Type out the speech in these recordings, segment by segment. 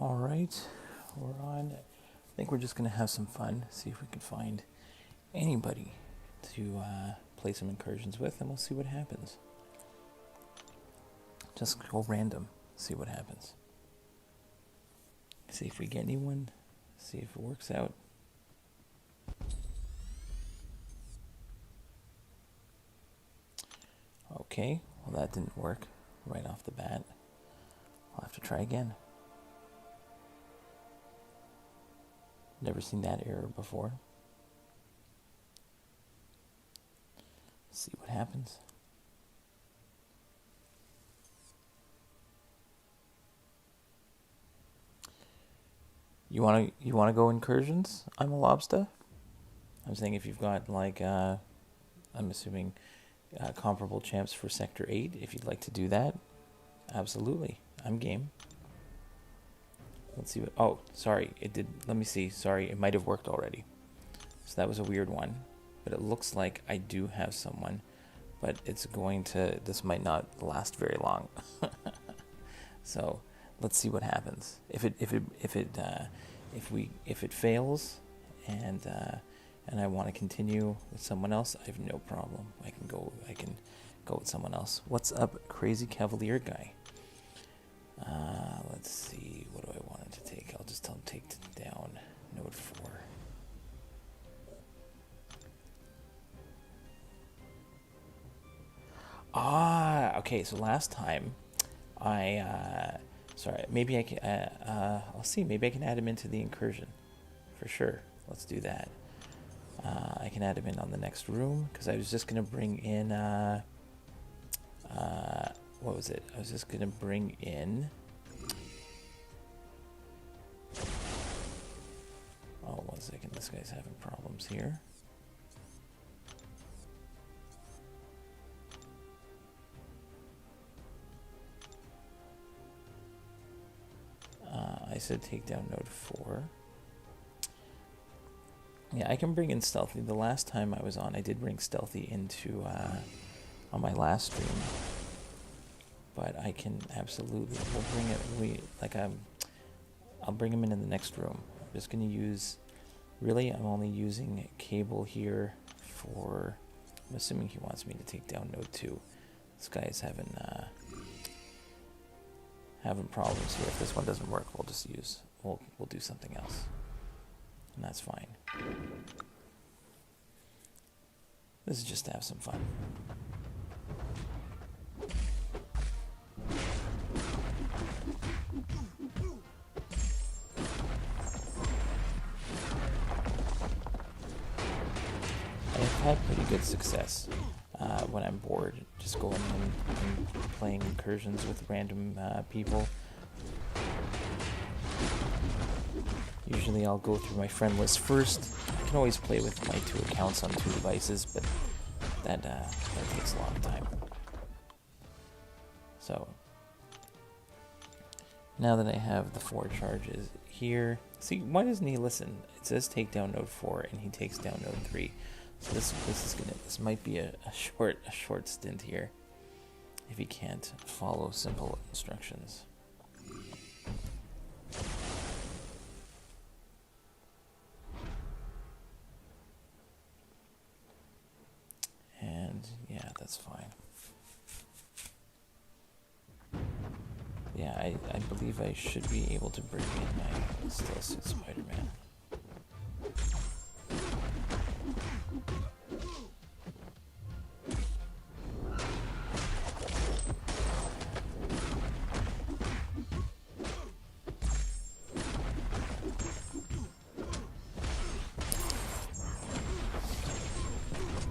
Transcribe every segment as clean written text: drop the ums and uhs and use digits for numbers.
Alright, we're on. I think we're just going to have some fun, see if we can find anybody to play some incursions with, and we'll see what happens. Just go random, see what happens. See if we get anyone, see if it works out. Okay, well that didn't work right off the bat. I'll have to try again. Never seen that error before. See what happens. You wanna go incursions? I'm a lobster. I'm saying if you've got like I'm assuming comparable champs for Sector 8, if you'd like to do that, absolutely. I'm game. Let's see what, oh, sorry, it did, let me see, sorry, it might have worked already. So that was a weird one, but it looks like I do have someone, but it's going to, this might not last very long. So let's see what happens. If it fails, and I want to continue with someone else, I have no problem. I can go with someone else. What's up, Crazy Cavalier guy? Let's see, what do I want him to take? I'll just tell him take down node 4. Okay, so last time sorry, maybe I can, I'll see, maybe I can add him into the incursion, for sure. Let's do that. I can add him in on the next room, because I was just going to bring in, what was it? I was just going to bring in, oh, 1 second, this guy's having problems here. I said take down node 4. Yeah, I can bring in Stealthy. The last time I was on, I did bring Stealthy into, on my last stream. But I can absolutely, we'll bring it, I'll bring him in the next room. I'm just going to use, really, I'm only using Cable here for, I'm assuming he wants me to take down node 2. This guy is having problems here. If this one doesn't work, we'll just use, we'll do something else. And that's fine. This is just to have some fun. I've had pretty good success when I'm bored, just going and playing incursions with random people. Usually I'll go through my friend list first. I can always play with my 2 accounts on 2 devices, but that takes a long time. So, now that I have the 4 charges here, see, why doesn't he listen? It says take down node 4, and he takes down node 3. So this might be a short stint here, if he can't follow simple instructions. And yeah, that's fine. Yeah, I believe I should be able to bring in my Still Suit Spider-Man.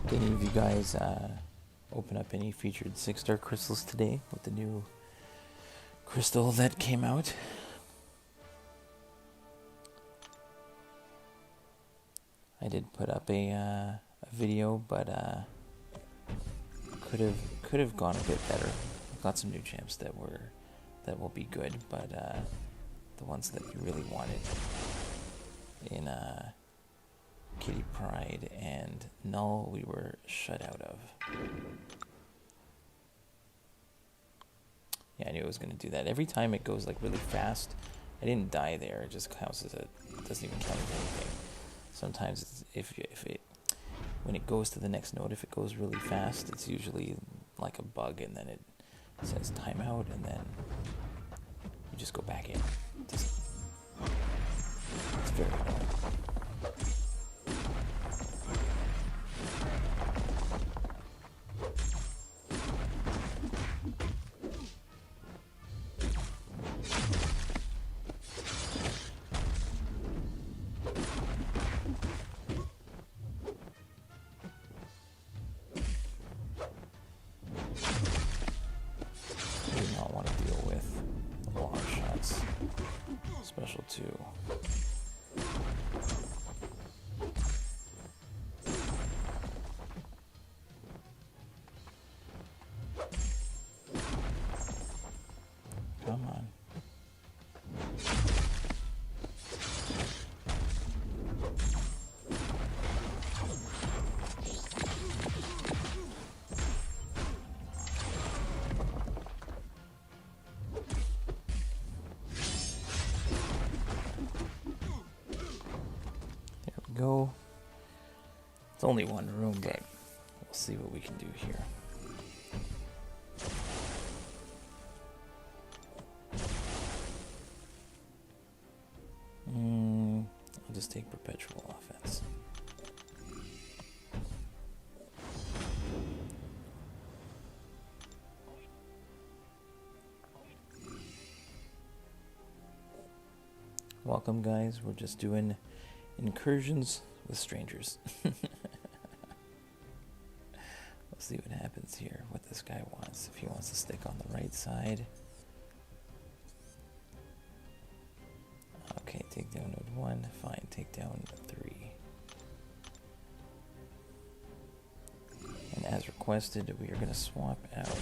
Did any of you guys open up any featured 6-star crystals today with the new crystal that came out? I did put up a video, but could have gone a bit better. I've got some new champs that will be good, but the ones that you really wanted in Kitty Pride and Null, we were shut out of. Yeah, I knew it was going to do that. Every time it goes like really fast, I didn't die there. It just counts as it doesn't even count as anything. Sometimes it's, if it when it goes to the next node, if it goes really fast, it's usually like a bug, and then it says timeout, and then you just go back in. It's very annoying. Special 2. Come on. Go. It's only one room, but we'll see what we can do here. I'll just take perpetual offense. Welcome, guys. We're just doing incursions with strangers. We'll see what happens here, what this guy wants. If he wants to stick on the right side. Okay, take down node 1. Fine, take down 3. And as requested, we are going to swap out.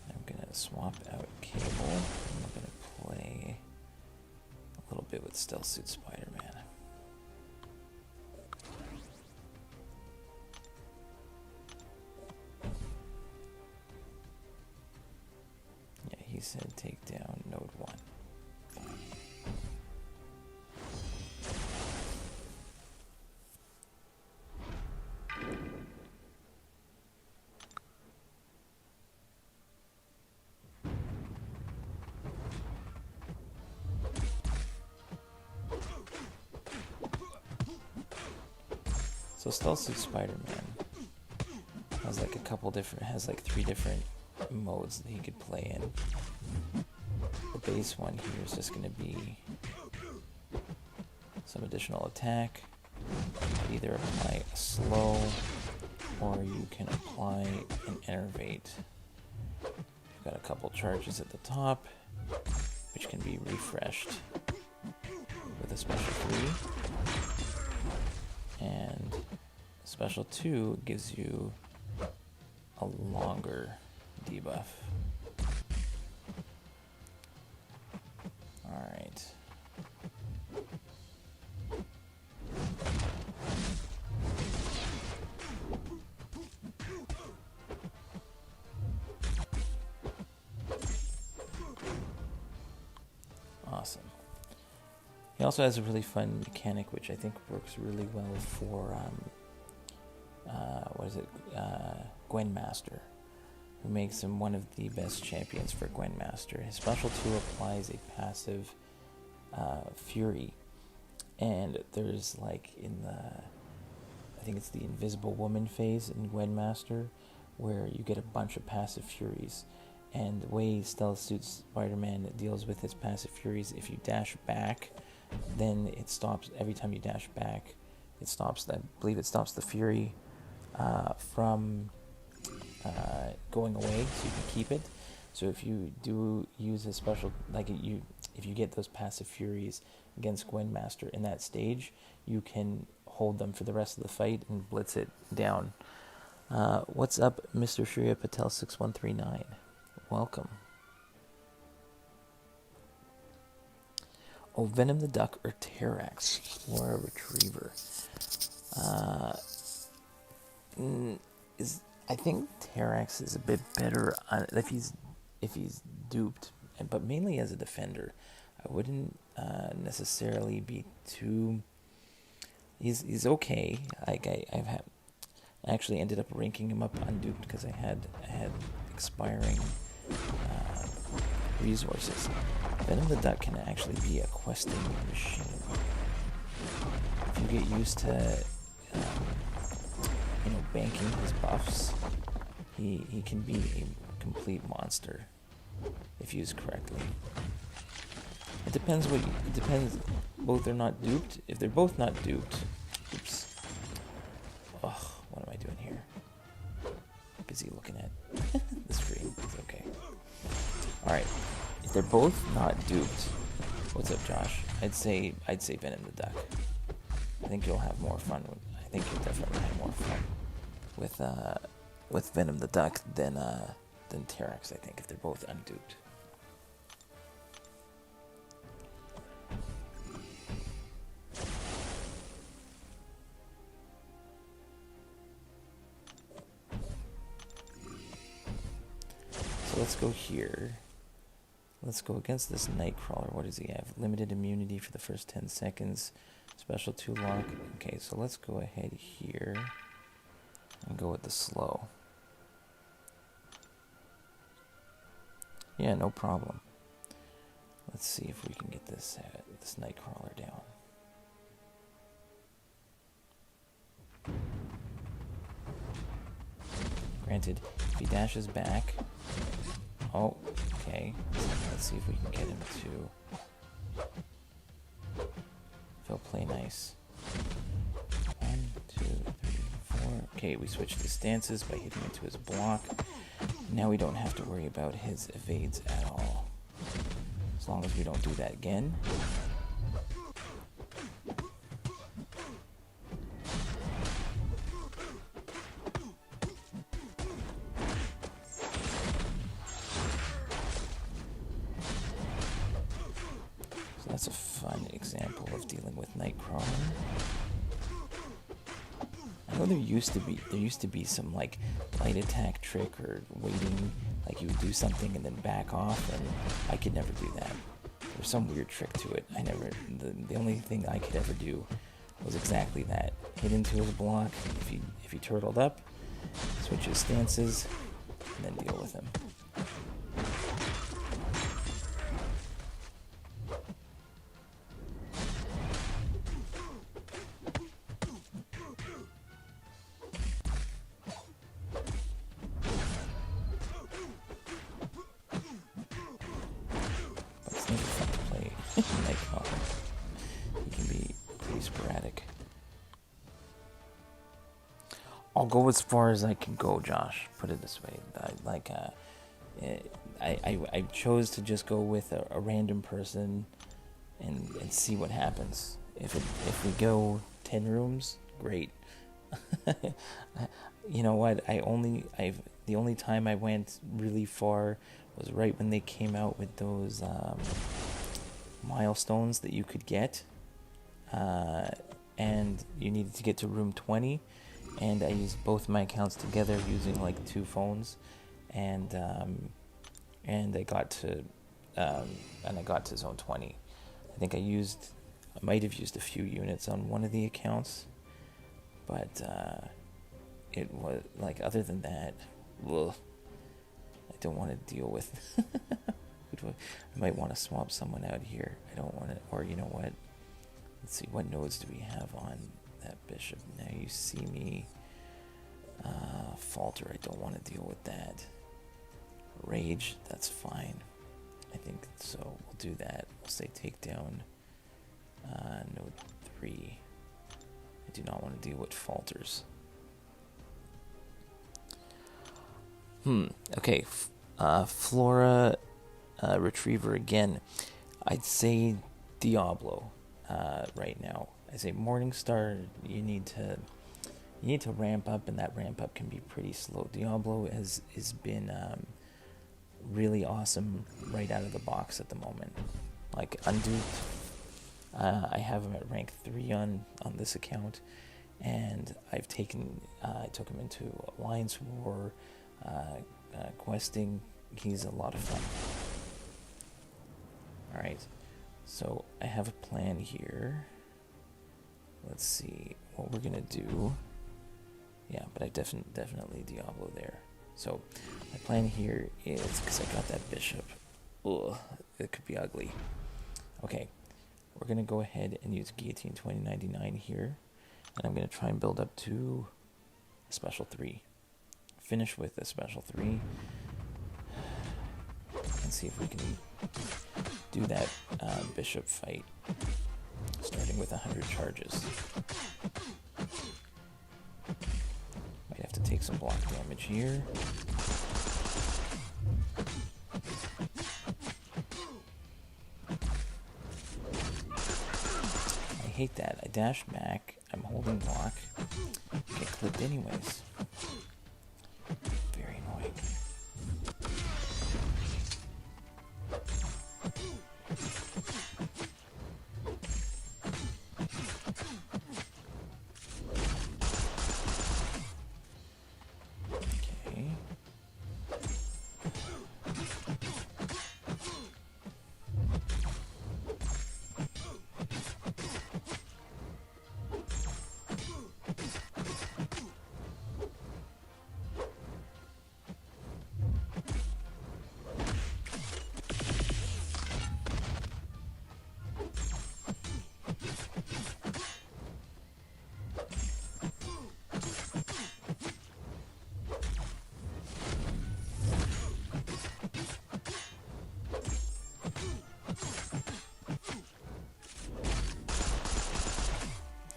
I'm going to swap out cable. And we're going to play a little bit with Stealth Suit Spider-Man. He said take down node 1. So Stealth Suit Spider-Man has like a couple different, has like 3 different modes that he could play in. The base one here is just going to be some additional attack. You either apply a slow, or you can apply an enervate. You've got a couple charges at the top, which can be refreshed with a special 3. And special 2 gives you a longer debuff. Alright. Awesome. He also has a really fun mechanic, which I think works really well for, Gwen Master, who makes him one of the best champions for Gwen Master. His special 2 applies a passive Fury, and there's like in the, I think it's the Invisible Woman phase in Gwen Master, where you get a bunch of passive Furies. And the way Stealth Suit Spider-Man deals with his passive Furies, if you dash back, then it stops. Every time you dash back, it stops. I believe it stops the Fury from going away, so you can keep it. So if you do use a special, like if you get those passive Furies against Gwen Master in that stage, you can hold them for the rest of the fight and blitz it down. What's up, Mr. Shreya Patel 6139? Welcome. Oh, Venom the Duck or Terrax or a Retriever. I think Terrax is a bit better if he's duped, but mainly as a defender. I wouldn't necessarily be too. He's okay. Like I actually ended up ranking him up unduped because I had expiring resources. Venom the Duck can actually be a questing machine. If you get used to banking his buffs, he can be a complete monster if used correctly. It depends both are not duped. If they're both not duped, oops. Ugh, what am I doing here? Busy looking at the screen. It's okay. Alright. If they're both not duped, what's up, Josh? I'd say Venom the Duck. I think you'll have more fun I think you'll definitely have more fun with Venom the Duck than Terex, I think, if they're both unduped. So let's go here. Let's go against this Nightcrawler. What does he have? Limited immunity for the first 10 seconds. Special 2 lock. Okay, so let's go ahead here and go with the slow. Yeah, no problem. Let's see if we can get this Nightcrawler down. Granted, if he dashes back... Oh, okay. Let's see if we can get him to... If he'll play nice. 1, 2, 3, 4. Okay, we switched his stances by hitting into his block. Now we don't have to worry about his evades at all. As long as we don't do that again. So that's a fun example of dealing with Nightcrawler. I know there used to be some like light attack trick or waiting, like you would do something and then back off, and I could never do that. There was some weird trick to it. The only thing I could ever do was exactly that. Hit into his block, if he turtled up, switch his stances, and then deal with him. I'll go as far as I can go, Josh. Put it this way. I chose to just go with a random person and see what happens. If we go 10 rooms, great. You know what? The only time I went really far was right when they came out with those milestones that you could get, and you needed to get to room 20. And I used both my accounts together using like 2 phones, and I got to zone 20. I think I might have used a few units on one of the accounts, but it was like, other than that, ugh, I don't want to deal with. I might want to swap someone out here. I don't want to, or you know what? Let's see, what nodes do we have on that bishop? Now you see me. Falter, I don't want to deal with that. Rage, that's fine. I think so. We'll do that. We'll say takedown. Node 3. I do not want to deal with falters. Okay. Flora Retriever again. I'd say Diablo right now. I say Morningstar, you need to ramp up, and that ramp up can be pretty slow. Diablo has been really awesome right out of the box at the moment. Like unduped, I have him at rank 3 on this account, and I took him into Alliance War, questing. He's a lot of fun. All right, So I have a plan here. Let's see what we're gonna do. Yeah, but I definitely Diablo there. So my plan here is, because I got that bishop. Ugh, it could be ugly. Okay, we're gonna go ahead and use Guillotine 2099 here, and I'm gonna try and build up to a special 3. Finish with a special 3, and see if we can do that bishop fight, starting with 100 charges. Might have to take some block damage here. I hate that. I dash back, I'm holding block, get clipped anyways. Very annoying.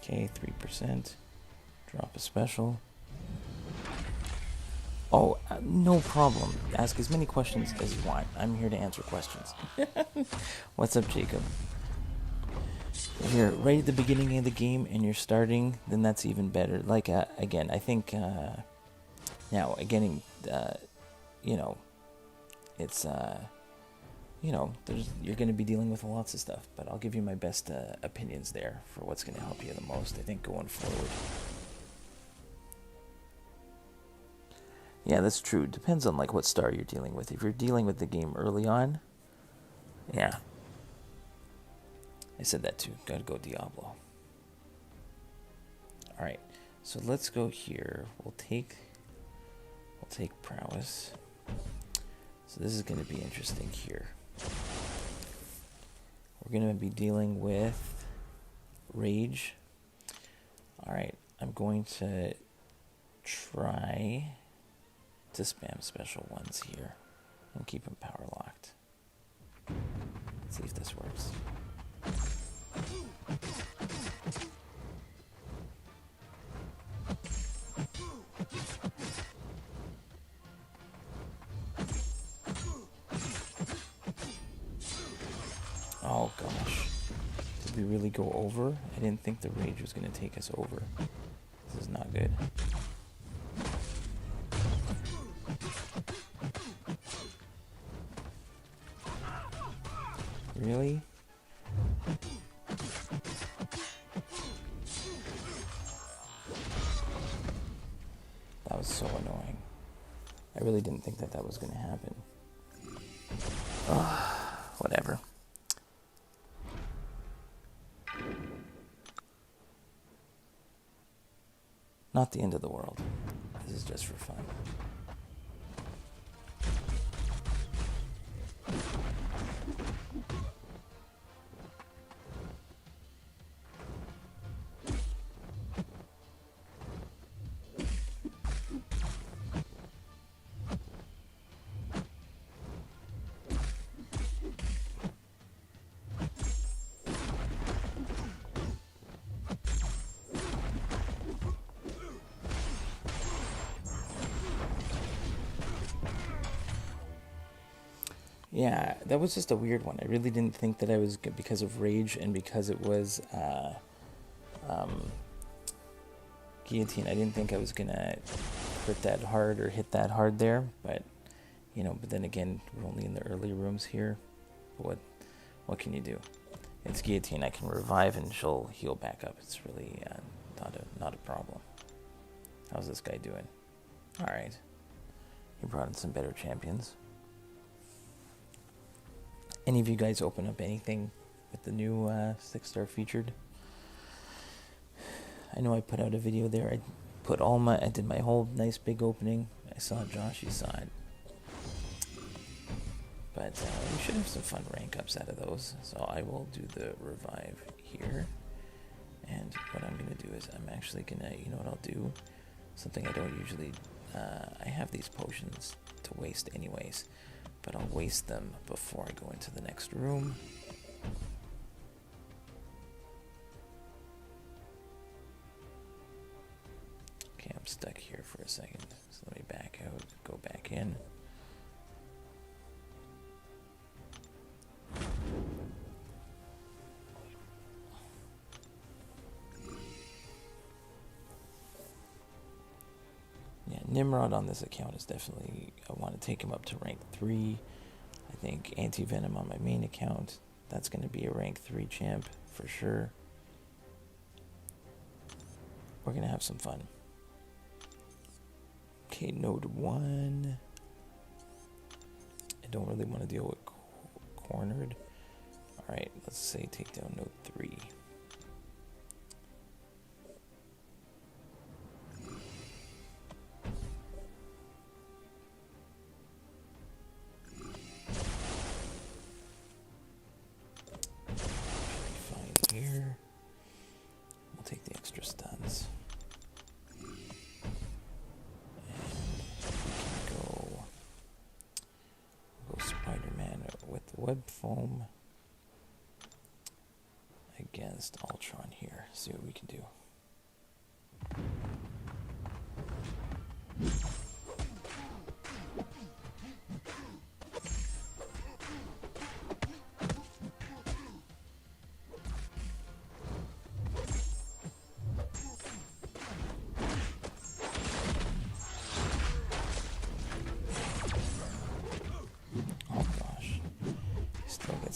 Okay, 3%. Drop a special. Oh, no problem. Ask as many questions as you want. I'm here to answer questions. What's up, Jacob? If you're right at the beginning of the game and you're starting, then that's even better. Like, again, I think, now, again, you know, it's, you know, you're going to be dealing with lots of stuff, but I'll give you my best opinions there for what's going to help you the most, I think, going forward. Yeah, that's true. Depends on, like, what star you're dealing with. If you're dealing with the game early on, yeah. I said that too. Gotta go Diablo. Alright, so let's go here. We'll take prowess. So this is going to be interesting here. We're going to be dealing with rage. Alright, I'm going to try to spam special ones here and keep them power locked. Let's see if this works. Oh gosh. Did we really go over? I didn't think the rage was going to take us over. This is not good. Really? That was so annoying. I really didn't think that was going to happen. Ugh, whatever. Not the end of the world. This is just for fun. Yeah, that was just a weird one. I really didn't think that I was good because of rage and because it was guillotine. I didn't think I was gonna hurt that hard or hit that hard there, but you know. But then again, we're only in the early rooms here. What can you do? It's guillotine. I can revive and she'll heal back up. It's really not a problem. How's this guy doing? All right, he brought in some better champions. Any of you guys open up anything with the new 6-star featured. I know I put out a video there. I did my whole nice big opening. I saw Josh, you saw it. But we should have some fun rank ups out of those. So I will do the revive here. And what I'm going to do is I'm actually going to, you know what I'll do? Something I don't usually, I have these potions to waste anyways. But I'll waste them before I go into the next room. Okay, I'm stuck here for a second. So let me back out, go back in. Yeah, Nimrod on this account is definitely, I want to take him up to rank 3. I think Anti-Venom on my main account, that's going to be a rank 3 champ for sure. We're going to have some fun. Okay, node 1. I don't really want to deal with cornered. Alright, let's say take down node 3. Here, we'll take the extra stuns, and we can go Spider-Man with the web foam against Ultron here. See what we can do.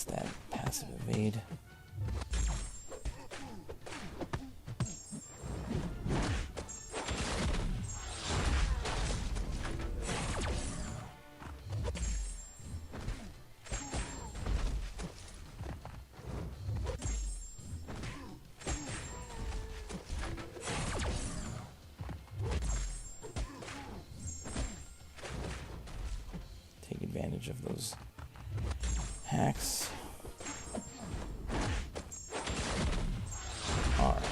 That passive evade. Take advantage of those hacks. Alright.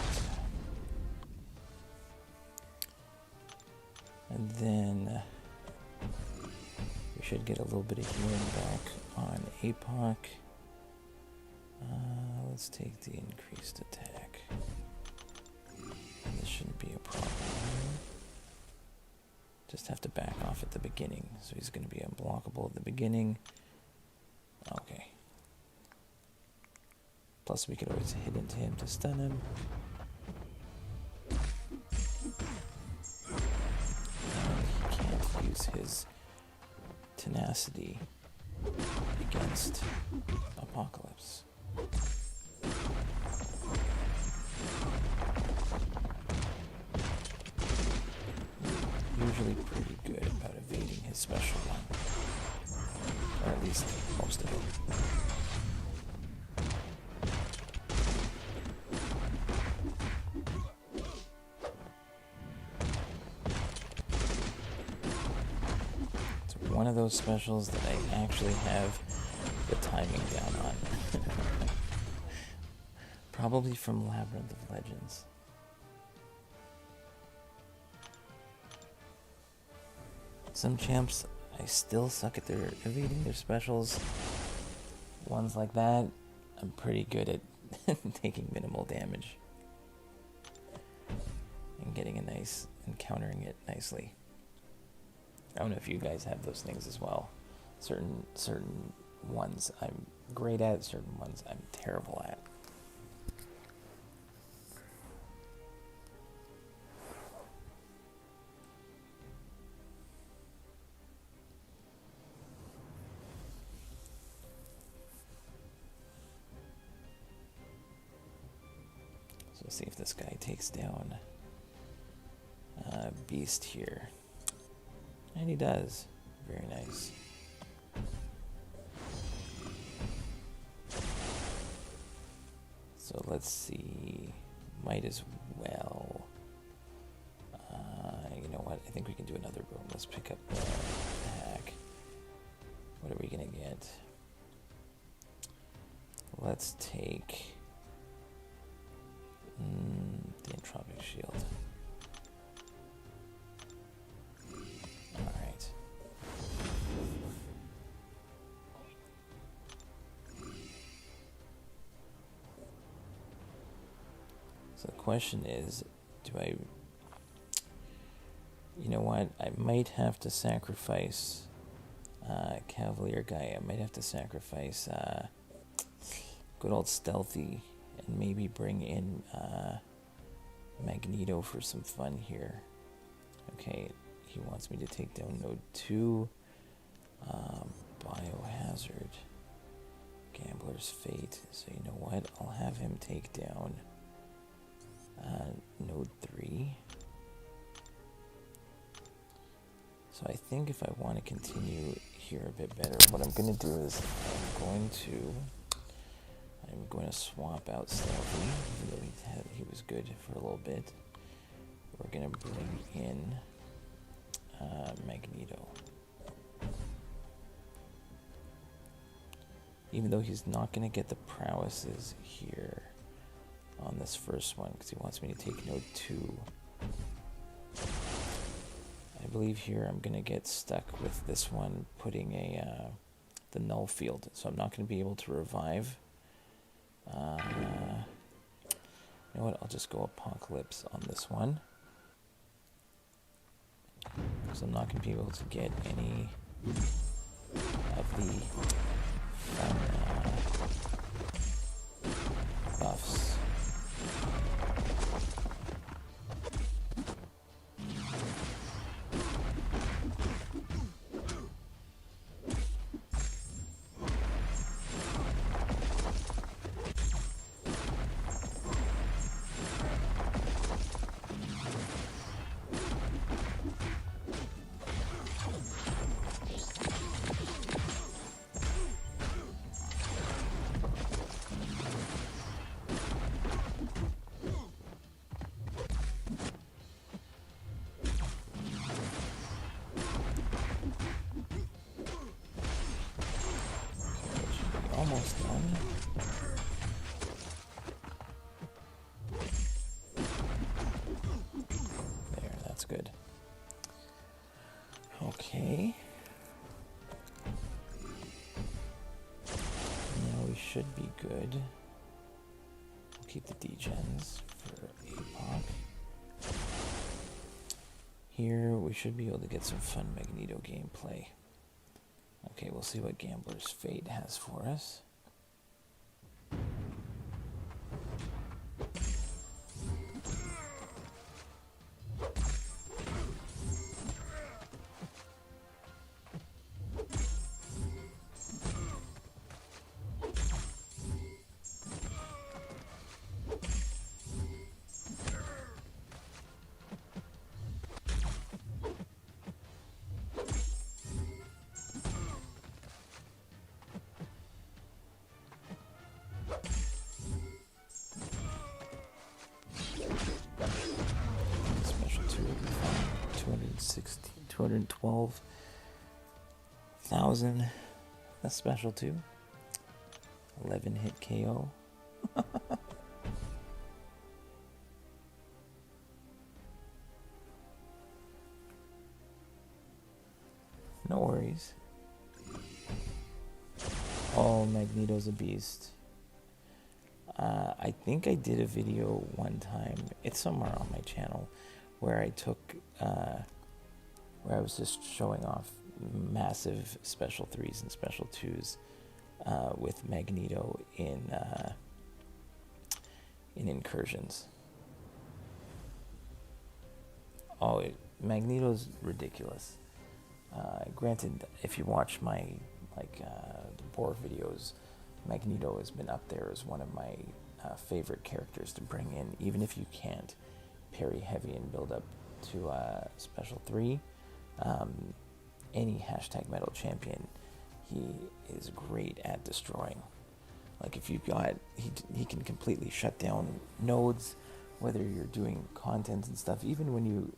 And then we should get a little bit of healing back on APOC. Let's take the increased attack. This shouldn't be a problem. Just have to back off at the beginning. So he's going to be unblockable at the beginning. Okay. Plus we could always hit into him to stun him. And he can't use his tenacity against Apocalypse. Usually pretty good about evading his special one. Or at least most of it. One of those specials that I actually have the timing down on. Probably from Labyrinth of Legends. Some champs, I still suck at their evading their specials. Ones like that, I'm pretty good at taking minimal damage. And getting a nice, and countering it nicely. I don't know if you guys have those things as well. Certain ones I'm great at, certain ones I'm terrible at. So let's see if this guy takes down Beast here. And he does. Very nice. So let's see. Might as well. You know what? I think we can do another boom. Let's pick up the hack. What are we gonna get? Let's take the entropic shield. Alright. So the question is, do I... You know what? I might have to sacrifice Cavalier guy. I might have to sacrifice good old Stealthy and maybe bring in Magneto for some fun here. Okay, he wants me to take down Node 2, Biohazard, Gambler's Fate. So you know what? I'll have him take down Node 3. So I think if I want to continue here a bit better, what I'm going to do is I'm going to swap out Stealthy, even though he was good for a little bit. We're going to bring in Magneto. Even though he's not going to get the prowesses here on this first one, because he wants me to take Node 2. I believe here I'm going to get stuck with this one putting the null field, so I'm not going to be able to revive. You know what, I'll just go Apocalypse on this one. So I'm not going to be able to get any of the fun buffs. Almost done. There, that's good. Okay. Now we should be good. We'll keep the degens for APOC. Here we should be able to get some fun Magneto gameplay. Okay, we'll see what Gambler's Fate has for us. Special 2 would be fine. 212,000. That's special 2. 11 hit KO. No worries. Oh, Magneto's a beast. I think I did a video one time, it's somewhere on my channel, where I took, where I was just showing off massive special 3s and special 2s with Magneto in Incursions. Oh, Magneto's ridiculous. Granted, if you watch my the Boar videos, Magneto has been up there as one of my favorite characters to bring in, even if you can't parry heavy and build up to special 3. Any #metal champion, he is great at destroying. Like if you've got, he can completely shut down nodes, whether you're doing content and stuff. Even when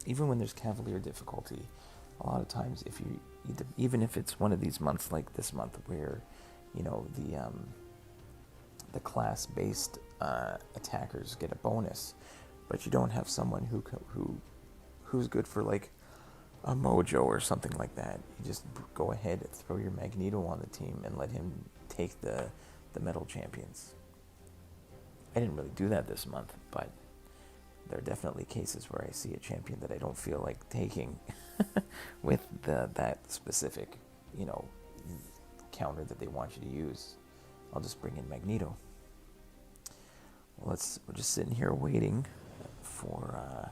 even when there's Cavalier difficulty, a lot of times if you, even if it's one of these months like this month where, the class-based attackers get a bonus, but you don't have someone who's good for like a Mojo or something like that. You just go ahead and throw your Magneto on the team and let him take the metal champions. I didn't really do that this month, but there are definitely cases where I see a champion that I don't feel like taking with that specific, counter that they want you to use. I'll just bring in Magneto. We're just sitting here waiting for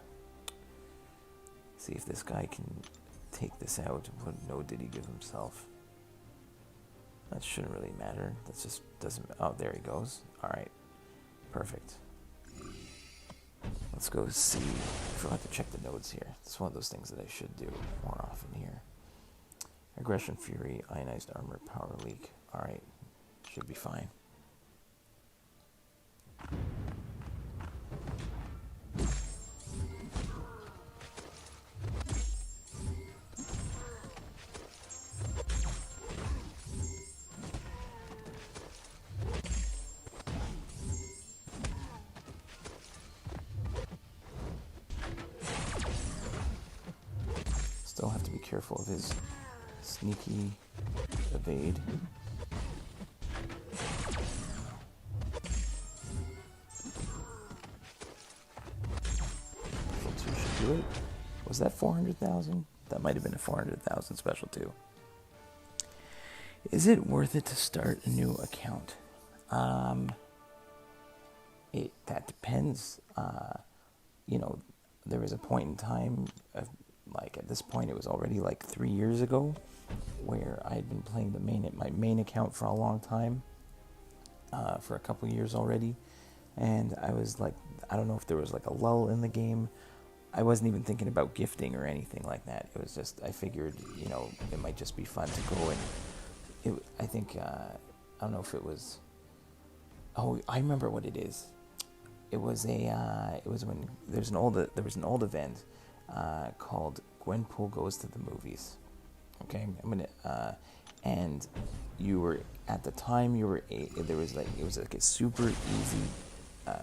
see if this guy can take this out. What node did he give himself? That shouldn't really matter. That just doesn't. Oh, there he goes. All right, perfect. Let's go see. I forgot to check the nodes here. It's one of those things that I should do more often here. Aggression, Fury, Ionized Armor, Power Leak. All right, should be fine. Still have to be careful of his sneaky evade. Special 2 should do it. Was that 400,000? That might have been a 400,000 special 2. Is it worth it to start a new account? That depends. There was a point in time like at this point it was already like 3 years ago where I had been playing my main account for a long time, for a couple years already, and I was like, I don't know if there was like a lull in the game. I wasn't even thinking about gifting or anything like that. It was just, I figured, it might just be fun to go and I think I don't know if it was, I remember what it is. It was when there was an old event called Gwenpool Goes to the Movies. Okay, and you were at the time it was like a super easy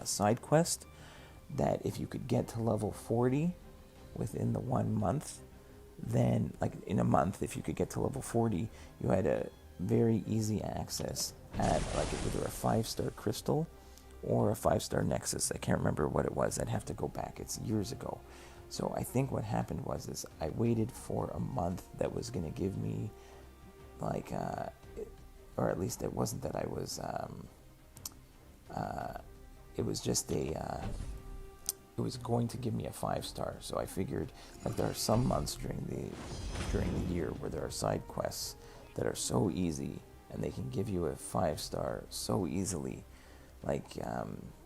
side quest that if you could get to level 40 within the 1 month, then like in a month, if you could get to level 40, you had a very easy access at like either a 5-star crystal or a 5-star nexus. I can't remember what it was. I'd have to go back. It's years ago. So I think what happened was I waited for a month that was going to give me like, or at least it wasn't that I was, it was just it was going to give me a 5-star. So I figured like there are some months during the year where there are side quests that are so easy and they can give you a 5-star so easily, like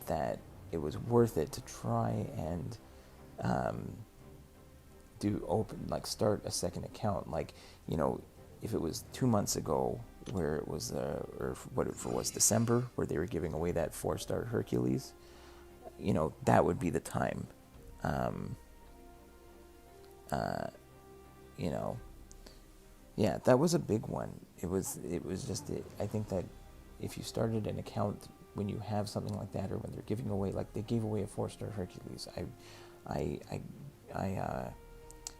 that it was worth it to try and start a second account. Like, if it was 2 months ago where it was or what it was December where they were giving away that 4-star Hercules, that would be the time. Yeah, that was a big one. It was just I think that if you started an account when you have something like that, or when they're giving away, like they gave away a 4-star Hercules,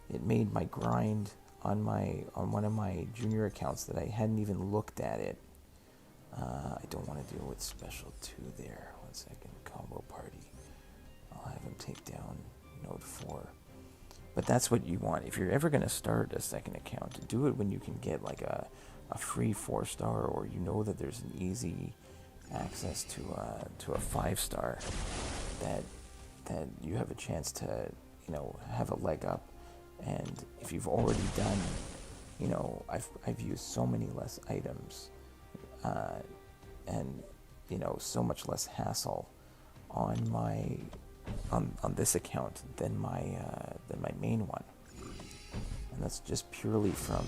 it made my grind on one of my junior accounts that I hadn't even looked at it. I don't want to deal with special 2 there. 1 second, combo party. I'll have him take down node 4. But that's what you want. If you're ever going to start a second account, do it when you can get like a free 4-star, or that there's an easy access to a 5-star that you have a chance to have a leg up. And if you've already done, I've used so many less items, and so much less hassle on this account than my main one, and that's just purely from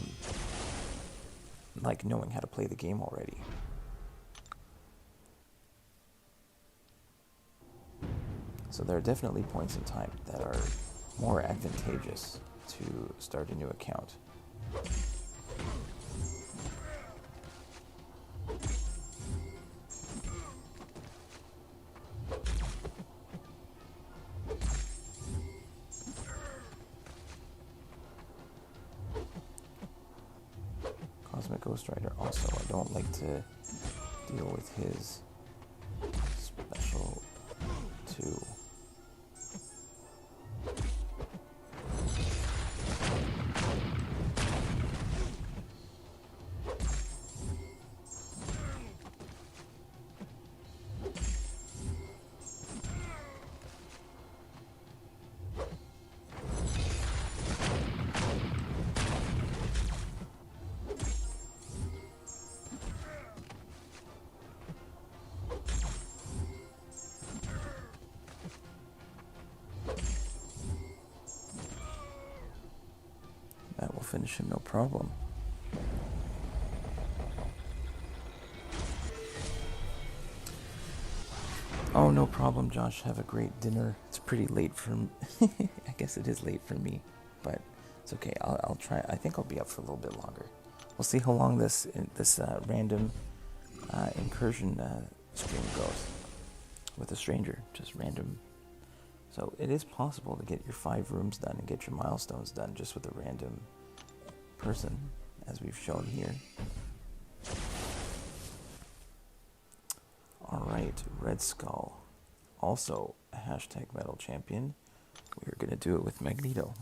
like knowing how to play the game already. So there are definitely points in time that are more advantageous to start a new account. Cosmic Ghost Rider also, I don't like to deal with his special 2. That will finish him no problem. Oh, no problem, Josh. Have a great dinner. It's pretty late for me. I guess it is late for me, but it's okay. I'll try. I think I'll be up for a little bit longer. We'll see how long this random incursion stream goes with a stranger. Just random. So it is possible to get your 5 rooms done and get your milestones done just with a random person, as we've shown here. Alright, Red Skull. Also a hashtag Metal Champion. We're going to do it with Magneto.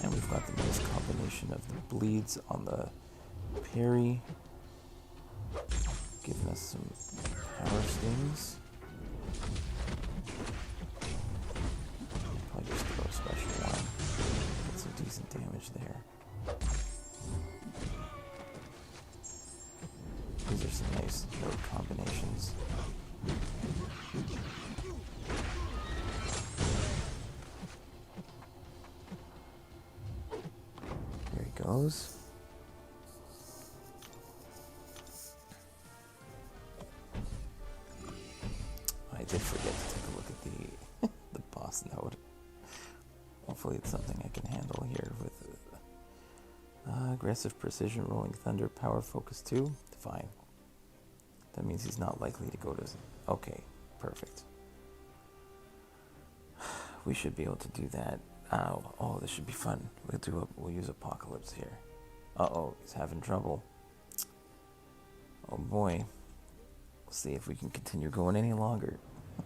And we've got the nice combination of the bleeds on the parry, giving us some power stings. Probably just throw a special one. Get some decent damage there. These are some nice load combinations. There he goes. I did forget to take a look at the boss node. Hopefully it's something I can handle here with aggressive precision, rolling thunder, power focus 2. Fine. That means he's not likely to go to... Okay, perfect. We should be able to do that. Oh, this should be fun. We'll use Apocalypse here. Uh-oh, he's having trouble. Oh boy. We'll see if we can continue going any longer.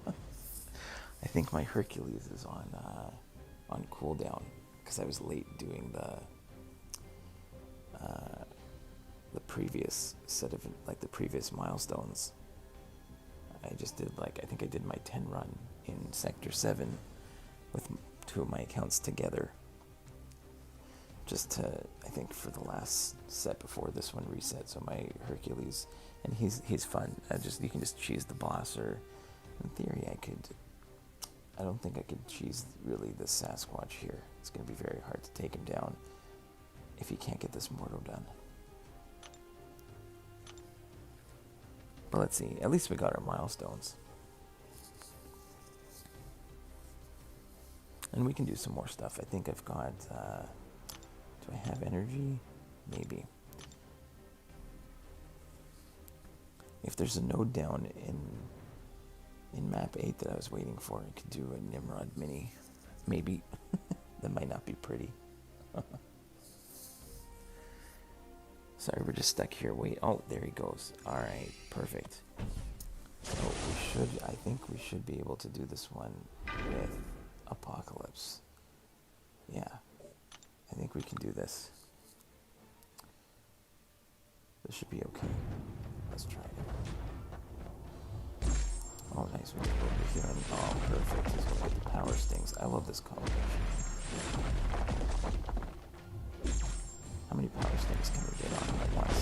I think my Hercules is on cooldown because I was late doing the previous set of the previous milestones. I just did I think I did my 10 run in Sector 7 with 2 of my accounts together. Just to, I think, for the last set before this one reset. So my Hercules, and he's fun. You can just cheese the boss, or in theory I don't think I could cheese really the Sasquatch here. It's going to be very hard to take him down if he can't get this Mordo done. But let's see. At least we got our milestones. And we can do some more stuff. I think I've got... do I have energy? Maybe. If there's a node down in map 8 that I was waiting for, I could do a Nimrod mini. Maybe. That might not be pretty. Sorry, we're just stuck here. Wait. Oh, there he goes. Alright, perfect. So I think we should be able to do this one with Apocalypse. Yeah. I think we can do this. This should be okay. Let's try it. Oh, nice. We can go over here and... Oh, perfect. He's going to get the power stings. I love this combination. How many power stings can we get on him at once?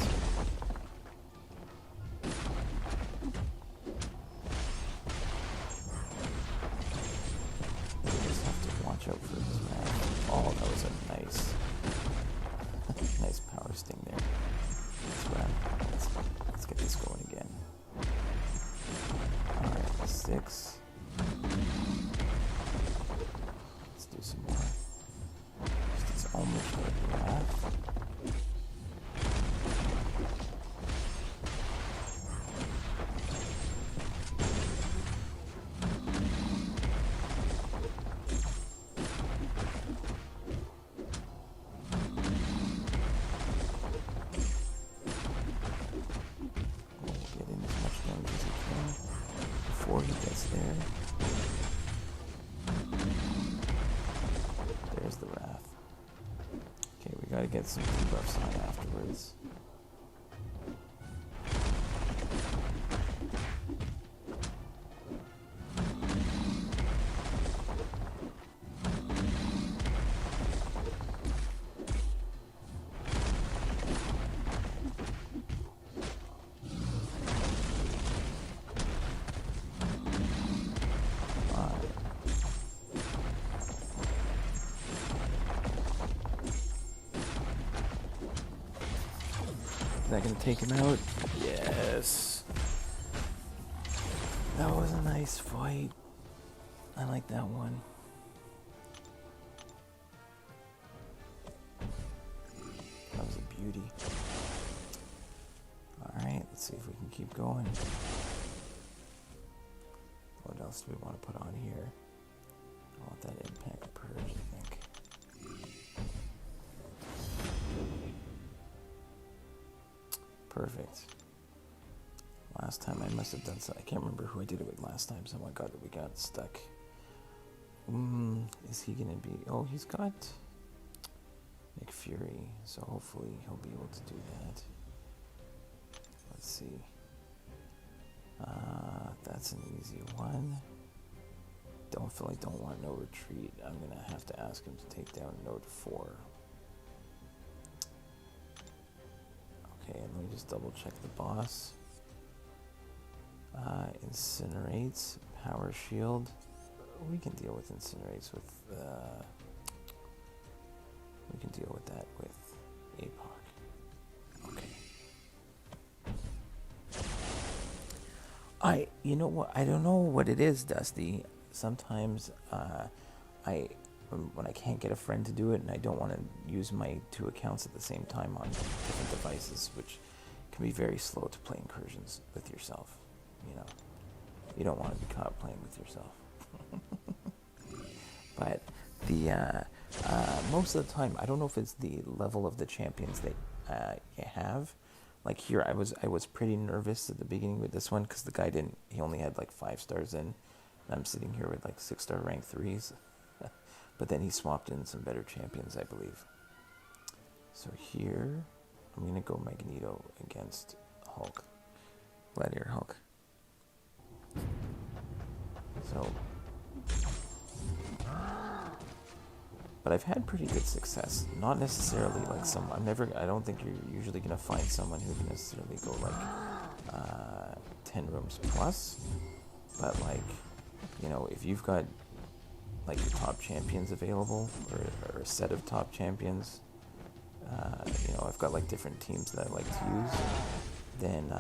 get some debuffs on afterwards. Is that going to take him out? Yes. That was a nice fight. I like that one. That was a beauty. Alright, let's see if we can keep going. What else do we want to put on here? I want that impact purge, I think. Perfect. Last time I must have done something. I can't remember who I did it with last time. Someone got it. We got stuck. Is he gonna be? Oh, he's got Nick Fury. So hopefully he'll be able to do that. Let's see. That's an easy one. Don't want no retreat. I'm gonna have to ask him to take down Node 4. Okay, and let me just double check the boss. Incinerates, power shield. We can deal with incinerates with. We can deal with that with APOC. Okay. You know what? I don't know what it is, Dusty. Sometimes when I can't get a friend to do it, and I don't want to use my 2 accounts at the same time on different devices, which can be very slow to play Incursions with yourself. You know, you don't want to be caught playing with yourself. But the most of the time, I don't know if it's the level of the champions that you have. Like here, I was pretty nervous at the beginning with this one because the guy he only had like 5 stars in, and I'm sitting here with like 6-star rank 3s. But then he swapped in some better champions, I believe. So here, I'm gonna go Magneto against Hulk, Gladiator Hulk. So, but I've had pretty good success. Not necessarily like I don't think you're usually gonna find someone who can necessarily go like 10 rooms plus. But like, you know, if you've got like your top champions available, or a set of top champions, you know, I've got like different teams that I like to use, then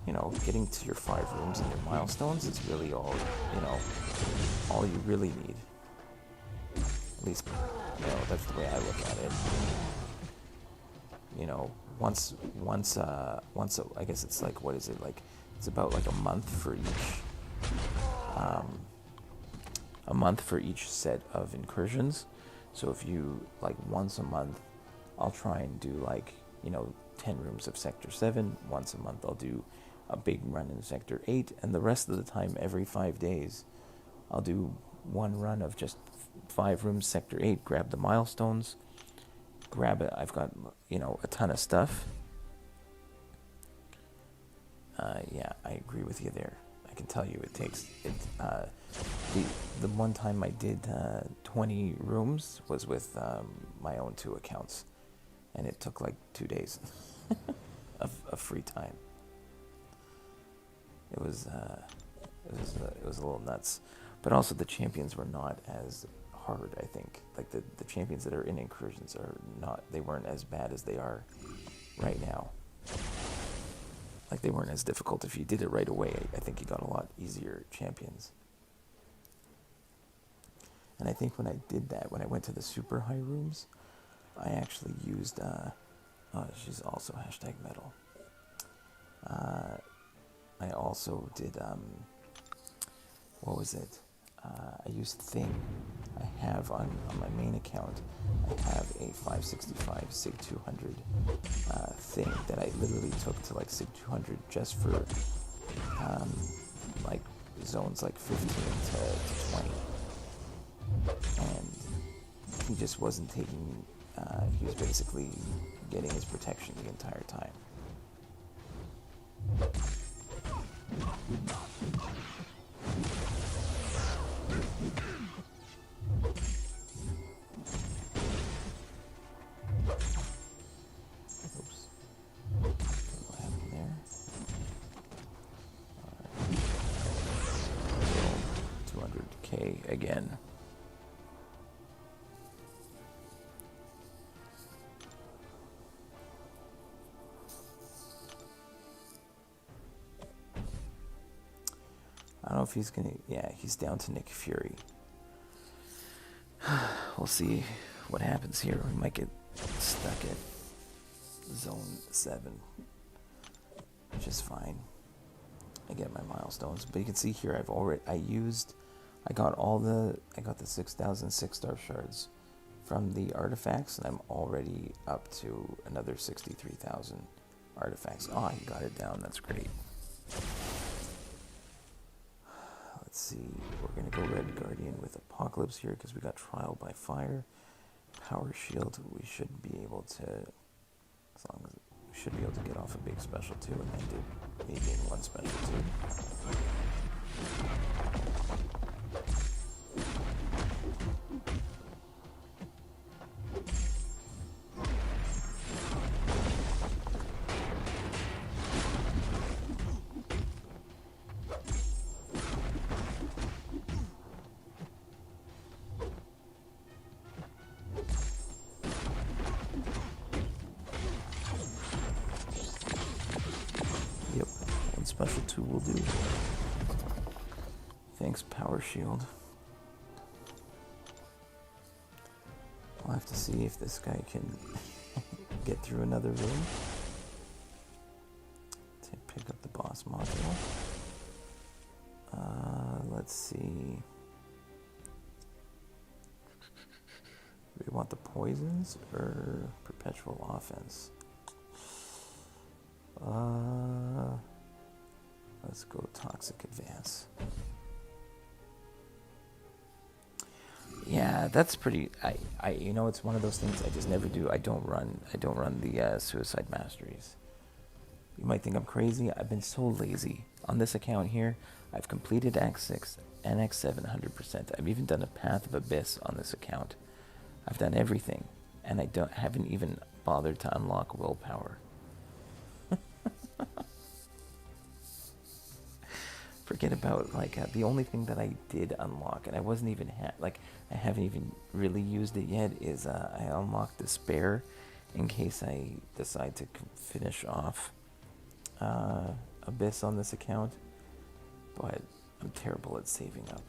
you know, getting to your 5 rooms and your milestones is really all you really need. At least, you know, that's the way I look at it. You know, once I guess it's like, what is it, like, it's about like a month for each set of incursions. So if you, like, once a month, I'll try and do, like, you know, 10 rooms of Sector 7. Once a month I'll do a big run in Sector 8, and the rest of the time, every 5 days, I'll do one run of just 5 rooms Sector 8, grab the milestones, grab it. I've got, you know, a ton of stuff. Yeah, I agree with you there. I can tell you it takes it. The one time I did 20 rooms was with my own 2 accounts, and it took like 2 days of free time. It was a little nuts, but also the champions were not as hard. I think like the champions that are in Incursions they weren't as bad as they are right now. Like, they weren't as difficult. If you did it right away, I think you got a lot easier champions. And I think when I did that, when I went to the super high rooms, I actually used, she's also #metal. I also did, what was it? I used Thing. I have on my main account, I have a 565 SIG 200 thing that I literally took to like SIG 200 just for like zones like 15 to 20. And he just wasn't taking he was basically getting his protection the entire time. Oops. What happened there? Alright. 200k again. I don't know if he's gonna... Yeah, he's down to Nick Fury. We'll see what happens here. We might get stuck at zone 7, which is fine. I get my milestones, but you can see here I got the 6,000 6-star shards from the artifacts, and I'm already up to another 63,000 artifacts. Oh, he got it down. That's great. Let's see. We're gonna go Red Guardian with Apocalypse here because we got Trial by Fire, Power Shield. We should be able to, get off a big special too, and then do maybe in one special too. Special 2 will do. Thanks, Power Shield. We'll have to see if this guy can get through another room. To pick up the boss module. Let's see. Do we want the poisons or perpetual offense? Let's go Toxic Advance. Yeah, that's pretty. You know, it's one of those things I just never do. I don't run the Suicide Masteries. You might think I'm crazy. I've been so lazy on this account here. I've completed Act 6 and Act 7 100%. I've even done a Path of Abyss on this account. I've done everything, and I haven't even bothered to unlock willpower. Forget about the only thing that I did unlock, and I wasn't even I haven't even really used it yet. Is I unlocked Despair in case I decide to finish off Abyss on this account. But I'm terrible at saving up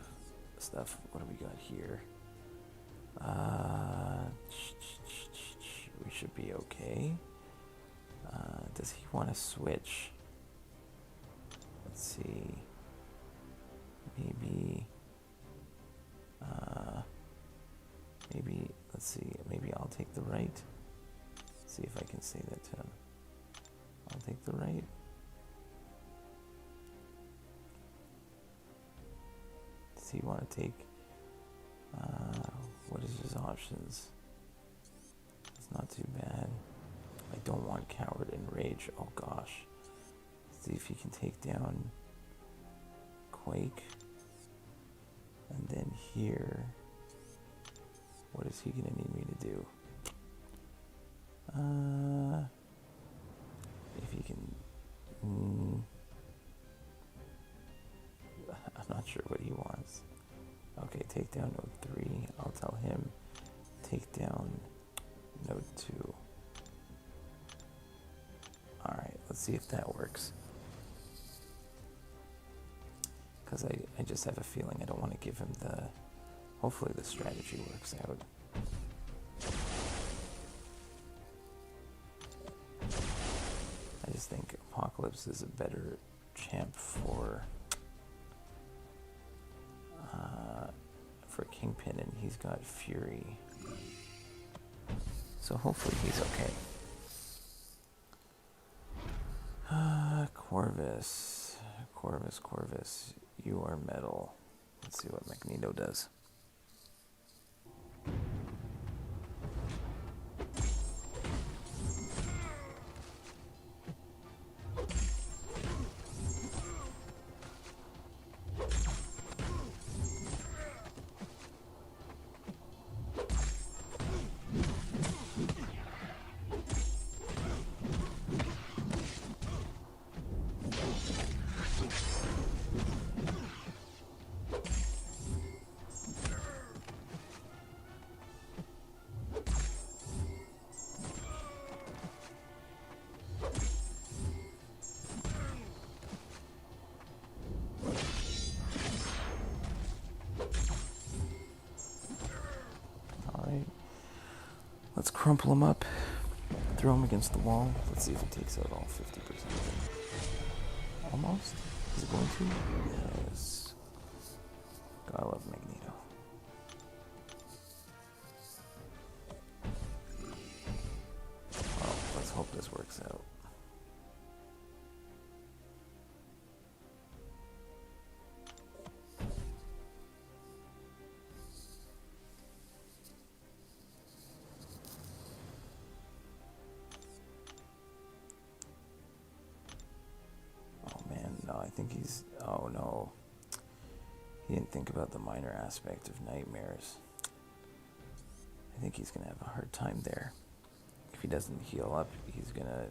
stuff. What do we got here? We should be okay. Does he want to switch? Let's see. Maybe, let's see, maybe I'll take the right. See if I can say that to him. I'll take the right. Does he want to take, what is his options? It's not too bad. I don't want Coward and Rage, oh gosh. Let's see if he can take down Quake. And then here, what is he going to need me to do? If he can... I'm not sure what he wants. Okay, take down node 3. I'll tell him take down node 2. Alright, let's see if that works. Because I just have a feeling I don't want to give him the... Hopefully the strategy works out. I just think Apocalypse is a better champ for Kingpin, and he's got Fury. So hopefully he's okay. Corvus, you are metal. Let's see what Magneto does. Let's crumple him up. Throw him against the wall. Let's see if it takes out all 50% of them. Almost? Is it going to? Yes. God, I love Magneto. Well, let's hope this works out. I think he's... Oh no. He didn't think about the minor aspect of nightmares. I think he's going to have a hard time there. If he doesn't heal up, he's going to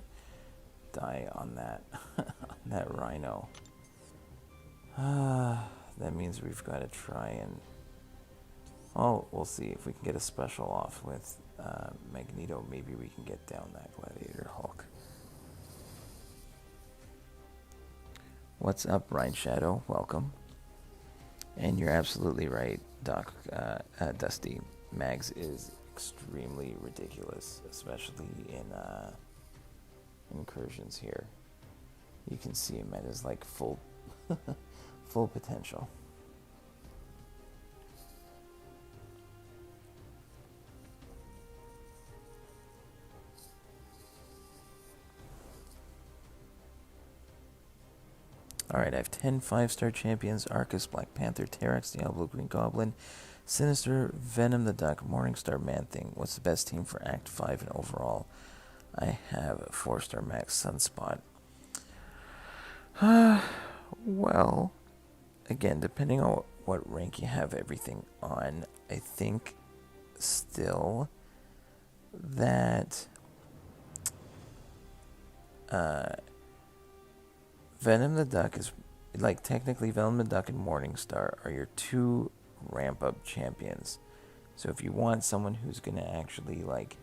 die on that, on that rhino. That means we've got to try and... Oh, we'll see if we can get a special off with Magneto. Maybe we can get down that Gladiator Hulk. What's up, Ryan Shadow? Welcome. And you're absolutely right, Doc. Dusty. Mags is extremely ridiculous, especially in Incursions here. You can see him at his like full full potential. Alright, I have 10 5-star champions: Arcus, Black Panther, Terrax, Diablo, Green Goblin, Sinister, Venom the Duck, Morningstar, Man-Thing. What's the best team for Act 5 and overall? I have a 4-star Max Sunspot. Well, again, depending on what rank you have everything on, I think still that Venom the Duck is, like, technically Venom the Duck and Morningstar are your two ramp-up champions. So if you want someone who's going to actually, like,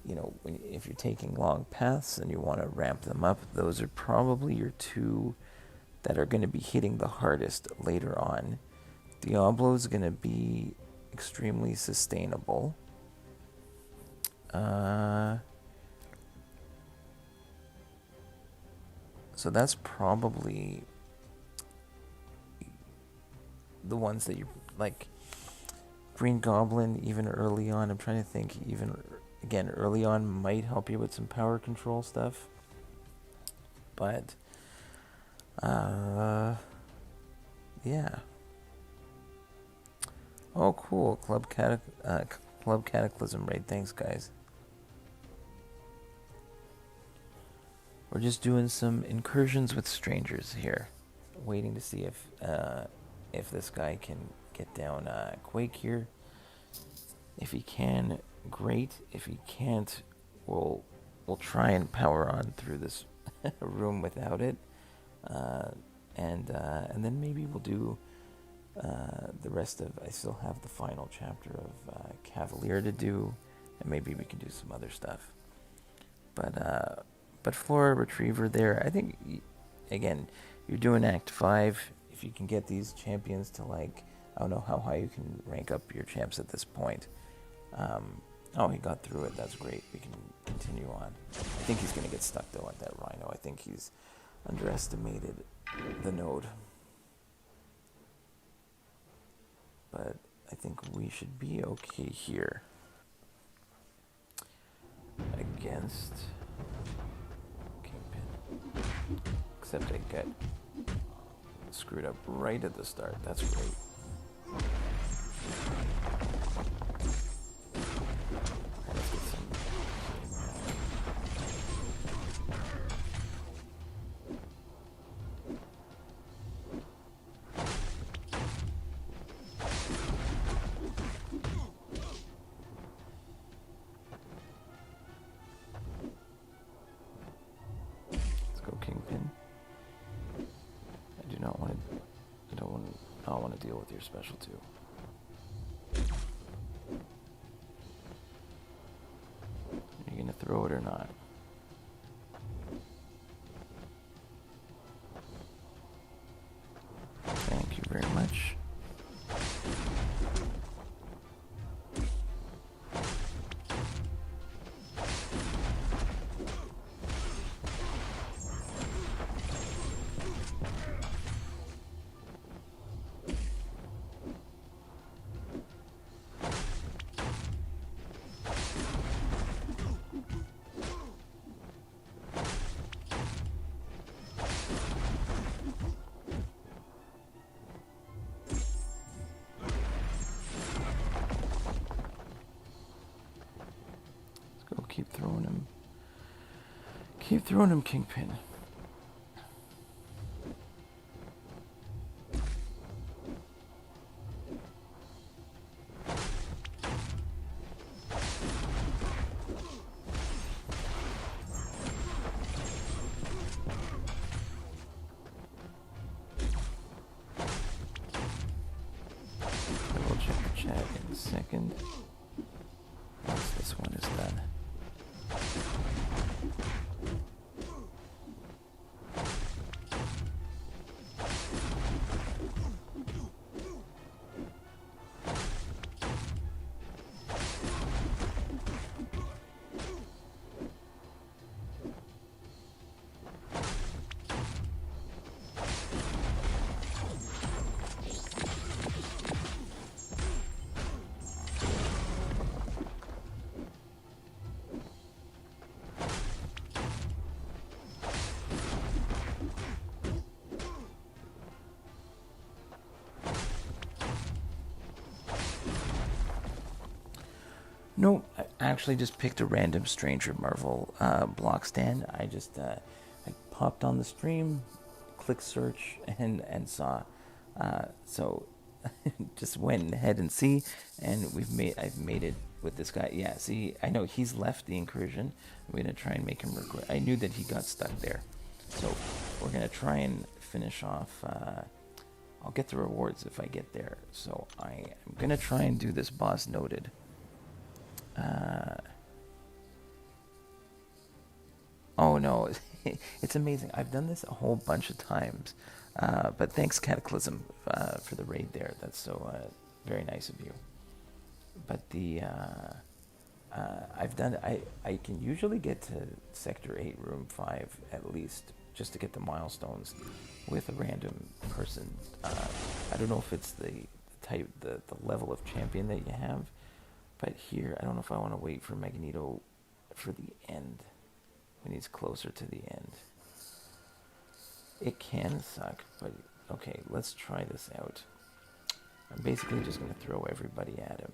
you know, if you're taking long paths and you want to ramp them up, those are probably your two that are going to be hitting the hardest later on. Diablo's going to be extremely sustainable. So that's probably the ones that you like. Green Goblin, even early on, I'm trying to think, even again early on might help you with some power control stuff. But yeah. Oh, cool. Club Cataclysm raid. Thanks, guys. We're just doing some incursions with strangers here, waiting to see if this guy can get down Quake here. If he can, great. If he can't, we'll try and power on through this room without it, and then maybe we'll do the rest of. I still have the final chapter of Cavalier to do, and maybe we can do some other stuff. But Flora Retriever there, I think, again, you're doing Act 5. If you can get these champions to, like, I don't know how high you can rank up your champs at this point. Oh, he got through it. That's great. We can continue on. I think he's going to get stuck, though, at that Rhino. I think he's underestimated the node. But I think we should be okay here. Against... Except I get screwed up right at the start. That's great. Deal with your special two. Are you gonna throw it or not? Thank you very much. Keep throwing him, Kingpin. We'll check the chat in a second. Once this one is done. No, I actually just picked a random Stranger Marvel block stand. I popped on the stream, clicked search, and saw. So just went ahead and see, and I've made it with this guy. Yeah, see, I know he's left the Incursion. We're gonna try and make him regret. I knew that he got stuck there, so we're gonna try and finish off. I'll get the rewards if I get there. So I am gonna try and do this boss noted. Oh no, it's amazing. I've done this a whole bunch of times, but thanks Cataclysm for the raid there. That's so very nice of you. But I can usually get to Sector 8, Room 5 at least, just to get the milestones with a random person. I don't know if it's the type, the level of champion that you have. But here, I don't know if I want to wait for Magneto for the end, when he's closer to the end. It can suck, but okay, let's try this out. I'm basically just going to throw everybody at him.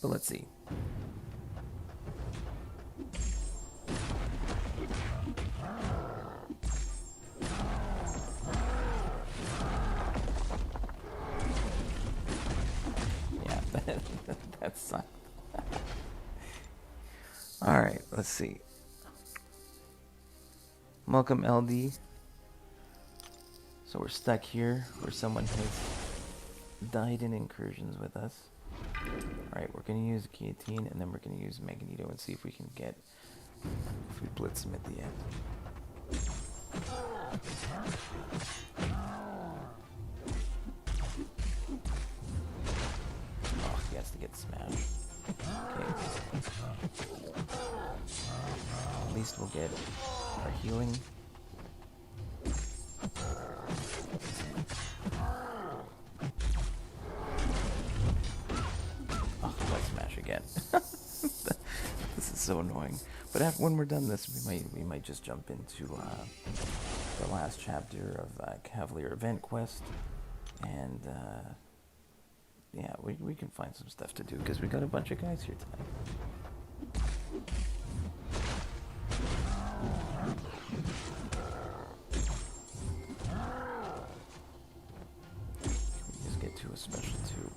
But let's see. That sucked. Alright, let's see. Welcome, LD. So we're stuck here where someone has died in Incursions with us. Alright, we're going to use Guillotine, and then we're going to use Magneto and see if we can get, if we blitz him at the end. To get smashed. Okay. At least we'll get our healing. Oh, let's smash again. This is so annoying. But when we're done this, we might just jump into the last chapter of Cavalier Event Quest, and yeah, we can find some stuff to do, because we got a bunch of guys here tonight. Can we just get to a special 2?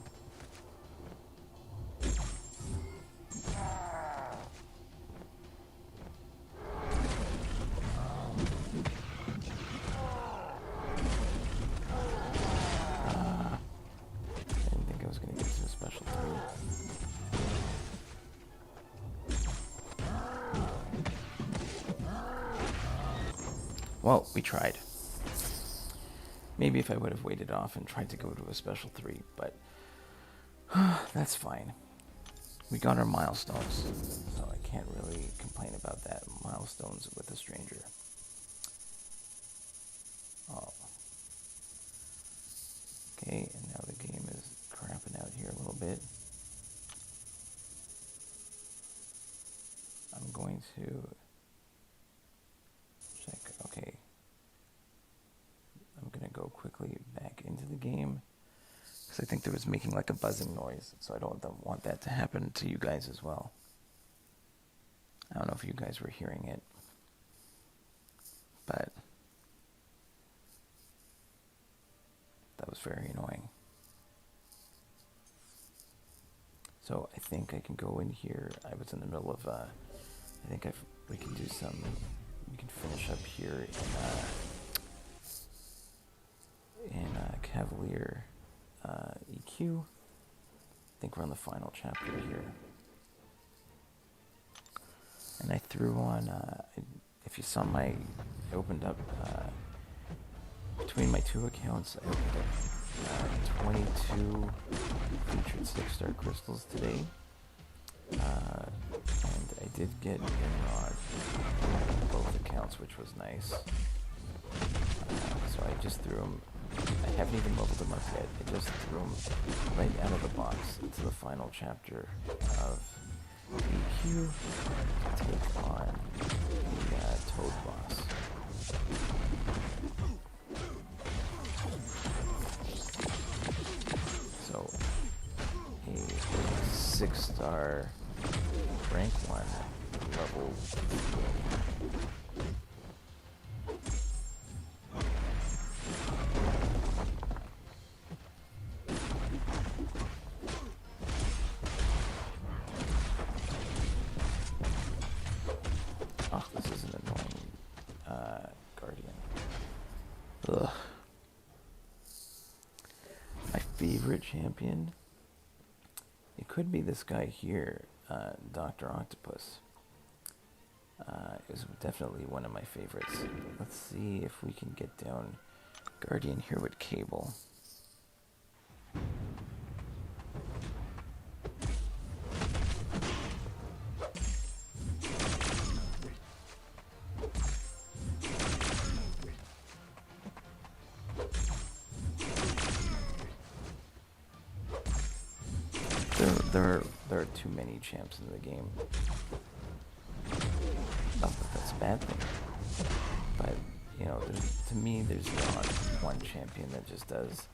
Well, we tried. Maybe if I would have waited off and tried to go to a special 3, but that's fine. We got our milestones, so I can't really complain about that. Milestones with a stranger. Oh. Okay, and now the game is crapping out here a little bit. I'm going to check. Okay. I'm going to go quickly back into the game, because I think there was making like a buzzing noise, so I don't want that to happen to you guys as well. I don't know if you guys were hearing it, but that was very annoying. So I think I can go in here. I was in the middle of, we can do some, we can finish up here in Cavalier EQ. I think we're on the final chapter here. And I threw on, if you saw I opened up, between my two accounts, I opened up 22 featured 6-star crystals today. And I did get Nimrod on both accounts, which was nice. So I just threw them. I haven't even leveled them up yet. I just threw them right out of the box into the final chapter of EQ to take on the Toad boss. So a 6-star rank 1 level. Oh, this is an annoying Guardian. Ugh. My favorite champion? It could be this guy here, Dr. Octopus. Is definitely one of my favorites. Let's see if we can get down Guardian here with Cable. There are too many champs in the game. Not that that's a bad thing, but you know, to me, there's not one champion that just does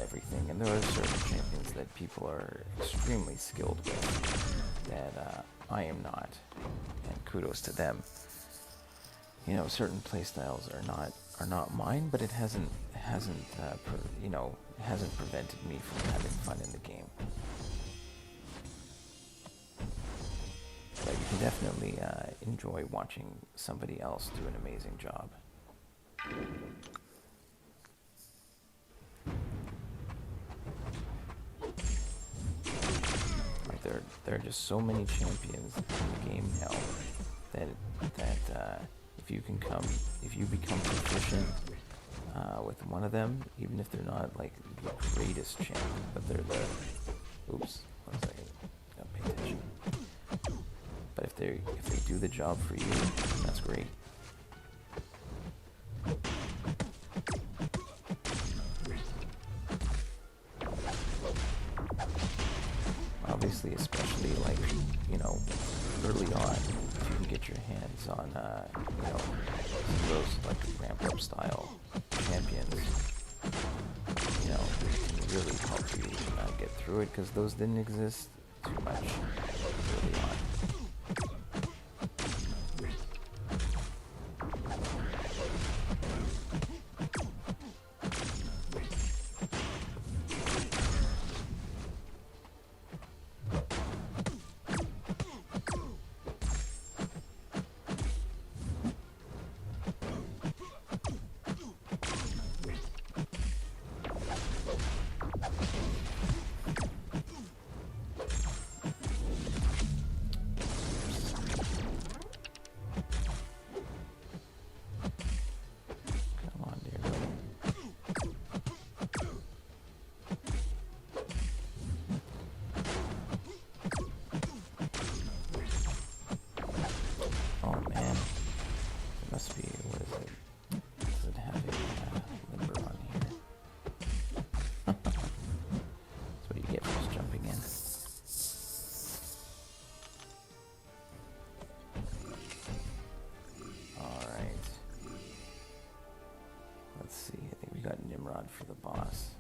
everything, and there are certain champions that people are extremely skilled with that I am not, and kudos to them. You know, certain playstyles are not mine, but it hasn't prevented me from having fun in the game. But you can definitely enjoy watching somebody else do an amazing job. Like there are just so many champions in the game now that if you become proficient with one of them, even if they're not like the greatest champion, but they're the oops, 1 second, gotta pay attention. But if they do the job for you, that's great. Obviously, especially like, you know, early on, if you can get your hands on you know, those like ramped up style champions, you know, it can really help you get through it, because those didn't exist too much early on. For the boss.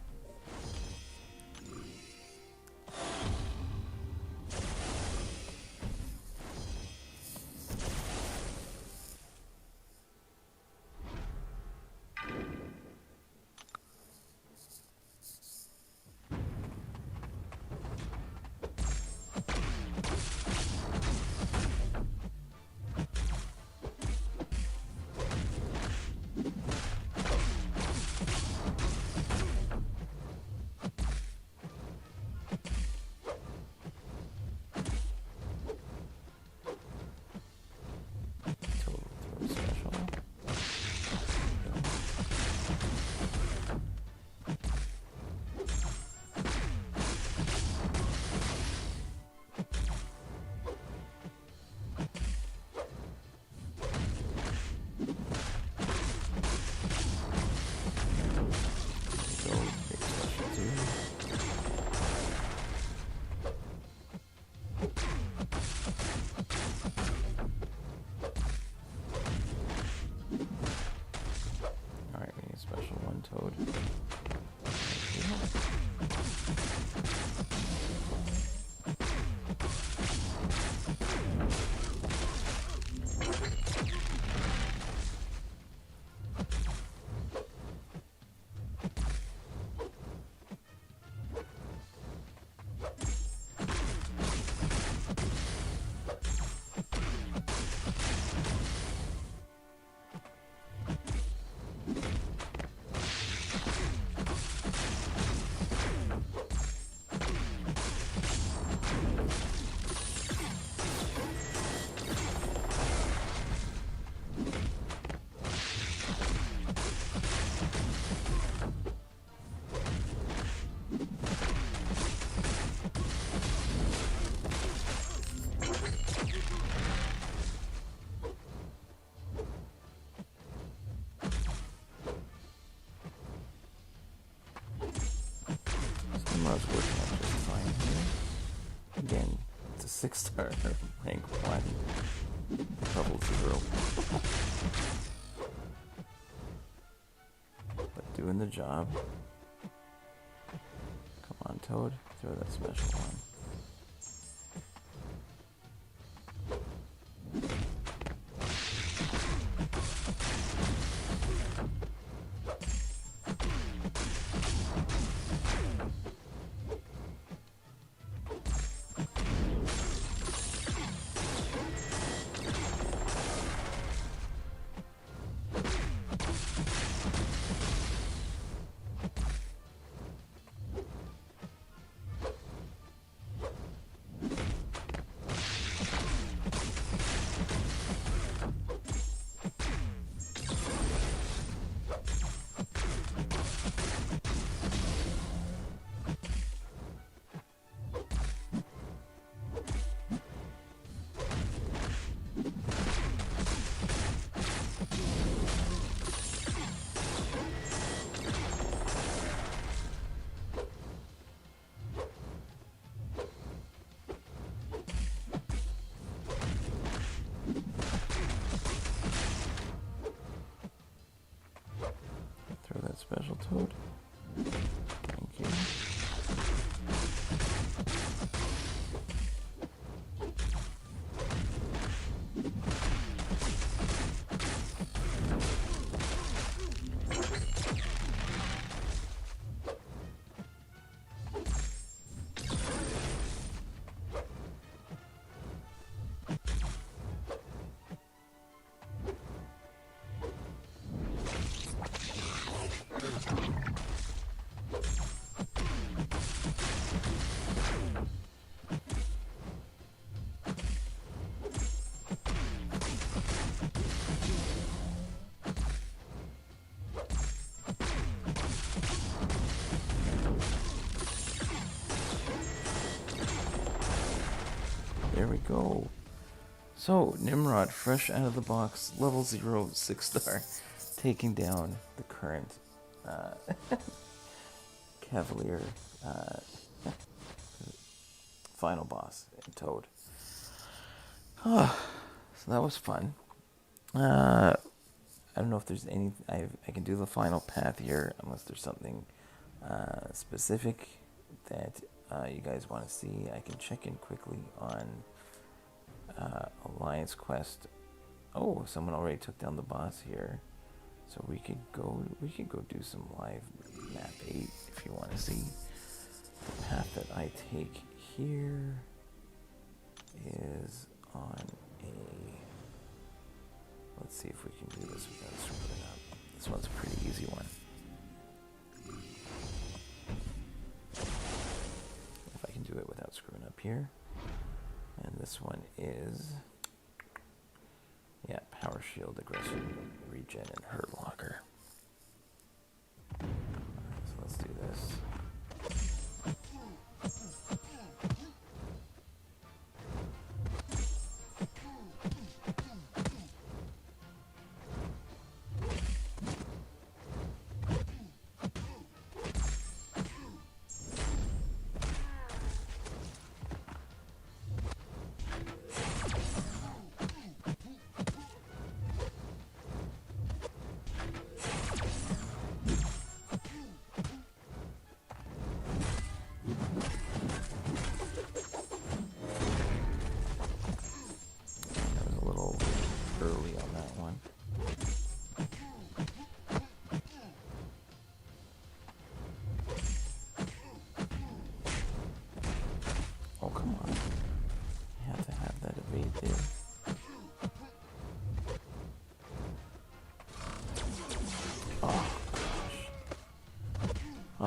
Nimrod's working out just fine here. Again, it's a 6-star rank 1. Level 0. But doing the job. Come on, Toad. Throw that special one. Special Toad. Thank you. There we go. So, Nimrod, fresh out of the box, level 0, 6-star, taking down the current Cavalier final boss, Toad. Oh, so that was fun. I don't know if there's any... I can do the final path here, unless there's something specific that you guys want to see. I can check in quickly on Alliance Quest. Oh, someone already took down the boss here, so we could go do some live map 8 if you want to see. The path that I take here is on a... Let's see if we can do this without screwing up. This one's a pretty easy one. If I can do it without screwing up here. And this one is... Yeah, Power Shield, Aggression, Regen, and Hurt Locker. So let's do this.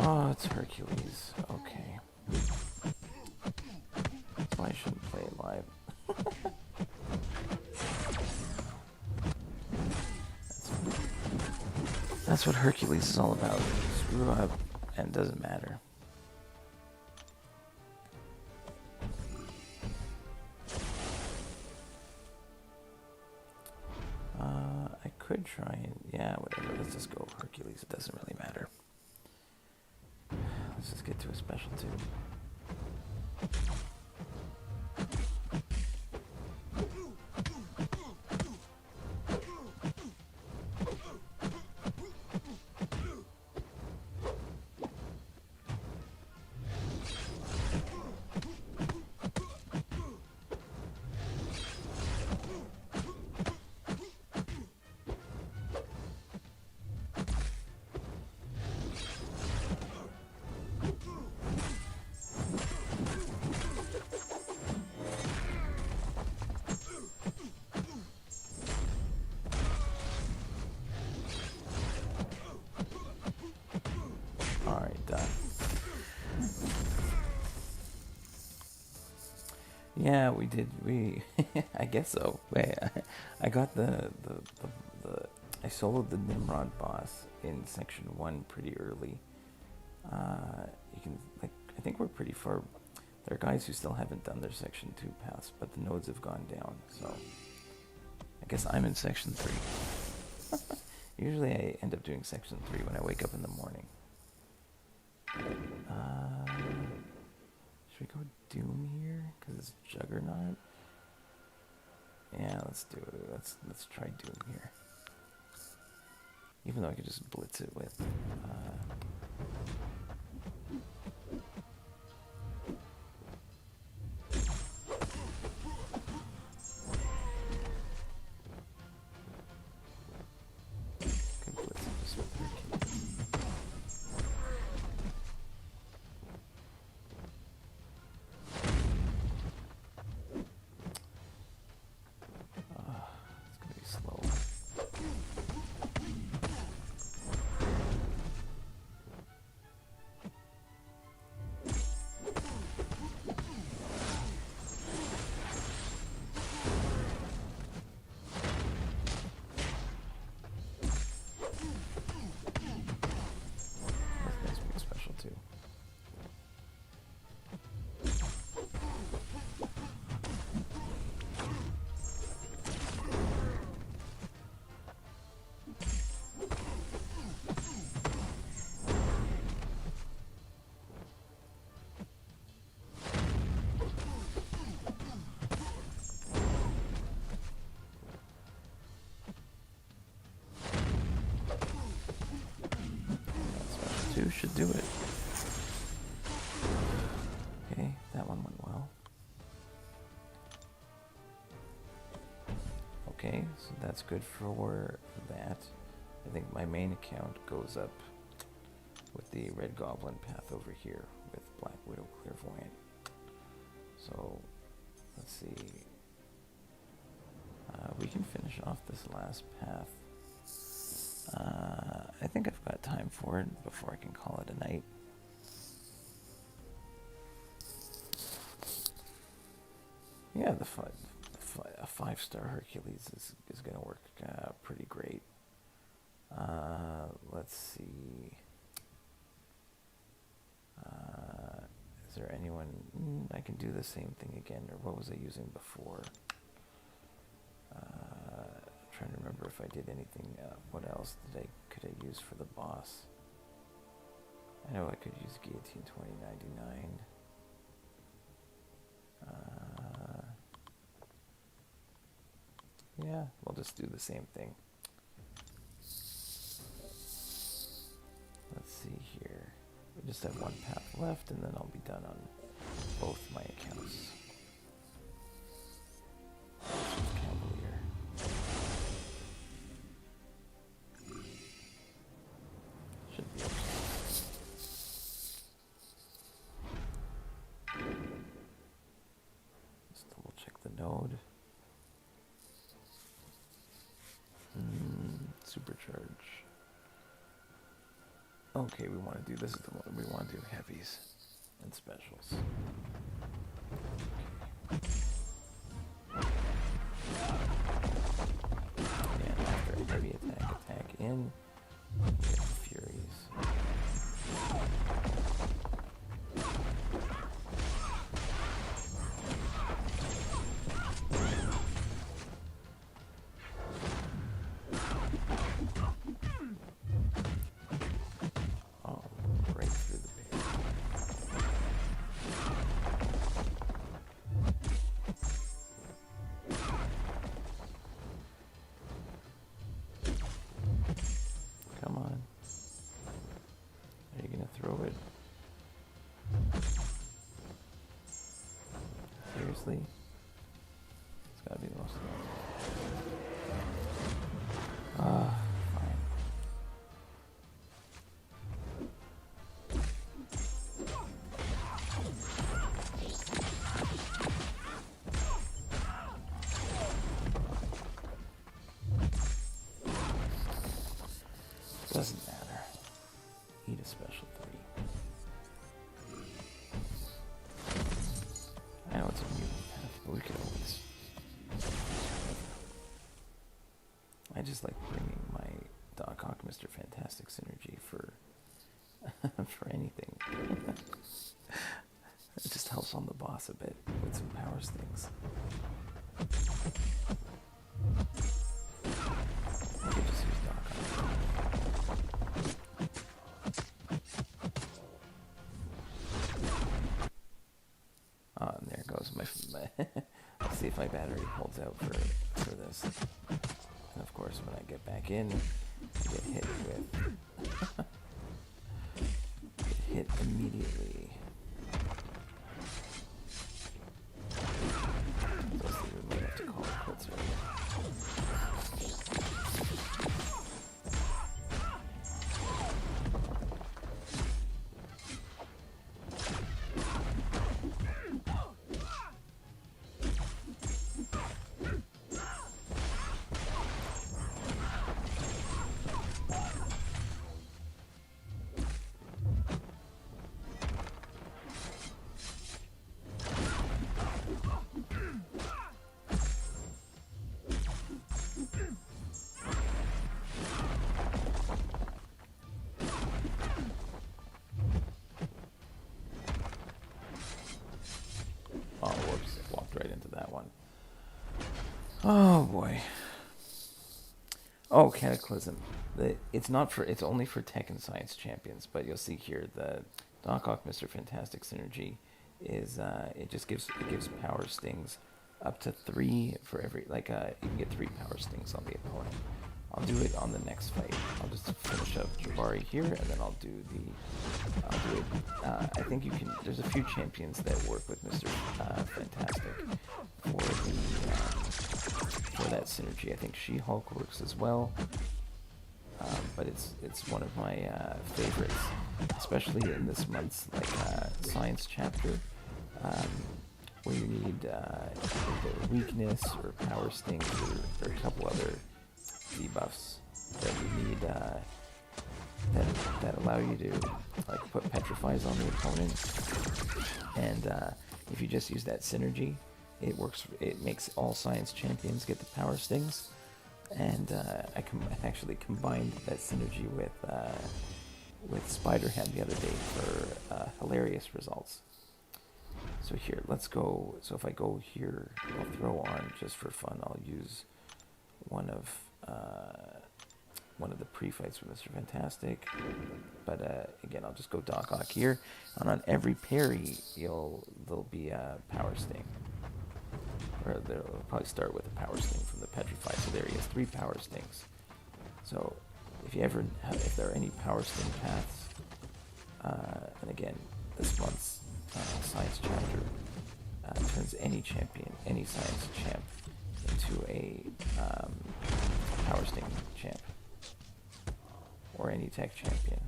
Oh, it's Hercules. Okay. That's why I shouldn't play it live. That's what Hercules is all about. Screw up, and it doesn't matter. I could try and... Yeah, whatever. Let's just go Hercules. It doesn't really matter. let's just get to a special too. Yeah, we did. I guess so. I got I soloed the Nimrod boss in section 1 pretty early. You can, like, I think we're pretty far. There are guys who still haven't done their section 2 paths, but the nodes have gone down, so I guess I'm in section 3. Usually I end up doing section 3 when I wake up in the morning. Should we go Doom here? Because it's Juggernaut. Yeah, let's do it. Let's try Doom here. Even though I could just blitz it with... should do it. Okay, that one went well. Okay, so that's good for that. I think my main account goes up with the Red Goblin path over here with Black Widow Clairvoyant. So, let's see. We can finish off this last path. I think I've got time for it before I can call it a night. Yeah, a 5-star Hercules is going to work pretty great. Let's see. Is there anyone... I can do the same thing again, or what was I using before? Trying to remember if I did anything. What else could I use for the boss? I know I could use Guillotine 2099. Yeah, we'll just do the same thing. Let's see here. We just have one path left, and then I'll be done on both my accounts. Node. Supercharge. Okay, we want to do this is the one we want to do heavies and specials. And after a heavy attack in, we get the Furies. seriously? It's gotta be the most annoying. Fine. Doesn't matter. Eat a special 3. I know it's a mutant path, but we could always. I just like bringing my Doc Ock Mr. Fantastic synergy for for anything. It just helps on the boss a bit with some power stings. I could just use Doc Ock. Oh, and there goes my let's see if my battery holds out for this. And of course, when I get back in, I get hit immediately. So we might have to call it quits right here. Oh, whoops. Walked right into that one. Oh, boy. Oh, Cataclysm. It's only for Tech and Science champions, but you'll see here the Doc Ock Mr. Fantastic synergy is, it gives power stings up to 3 for every, you can get 3 power stings on the opponent. I'll do it on the next fight. I'll just finish up Jabari here, and then I'll do it. I think you can. There's a few champions that work with Mr. Fantastic for that synergy. I think She-Hulk works as well, but it's one of my favorites, especially in this month's science chapter, where you need either weakness or power stings or a couple other debuffs that you need that allow you to put petrifies on the opponent, and if you just use that synergy, it works. It makes all science champions get the power stings, and I actually combined that synergy with Spider-Ham the other day for hilarious results. So here, let's go. So if I go here, I'll throw on just for fun. I'll use one of the pre-fights with Mr. Fantastic, but again, I'll just go Doc Ock here, and on every parry, there'll be a power sting, or they'll probably start with a power sting from the Petrify. So there he has 3 power stings. So if there are any power sting paths, and again, this month's science chapter turns any science champ into a power sting champ, or any tech champion.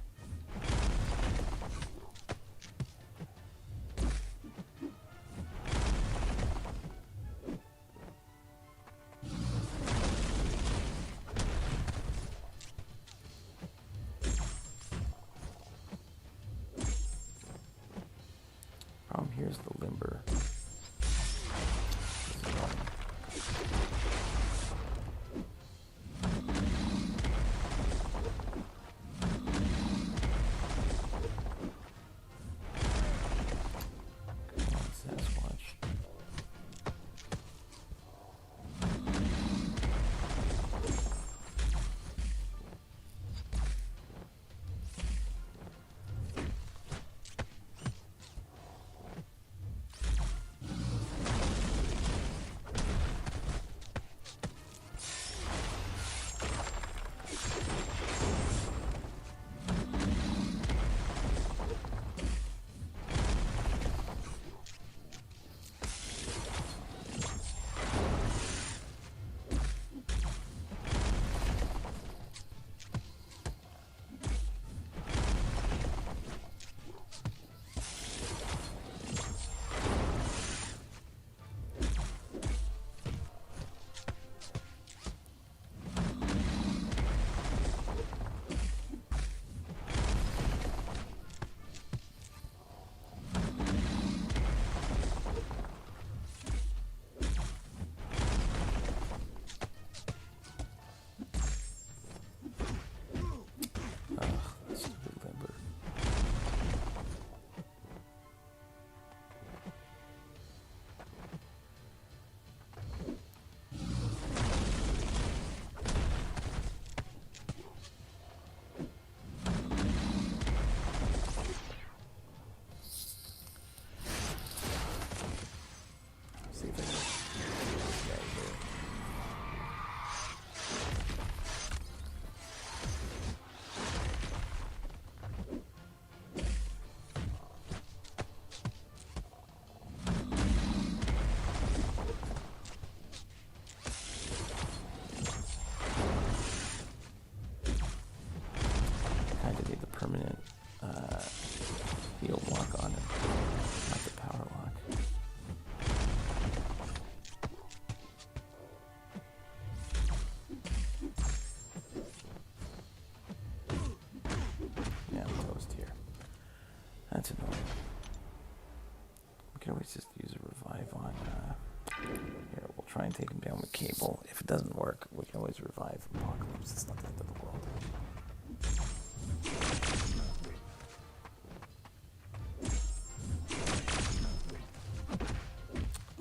Problem here is the limber. That's annoying. We can always just use a revive on, here, we'll try and take him down with Cable. If it doesn't work, we can always revive Apocalypse. It's not the end of the world.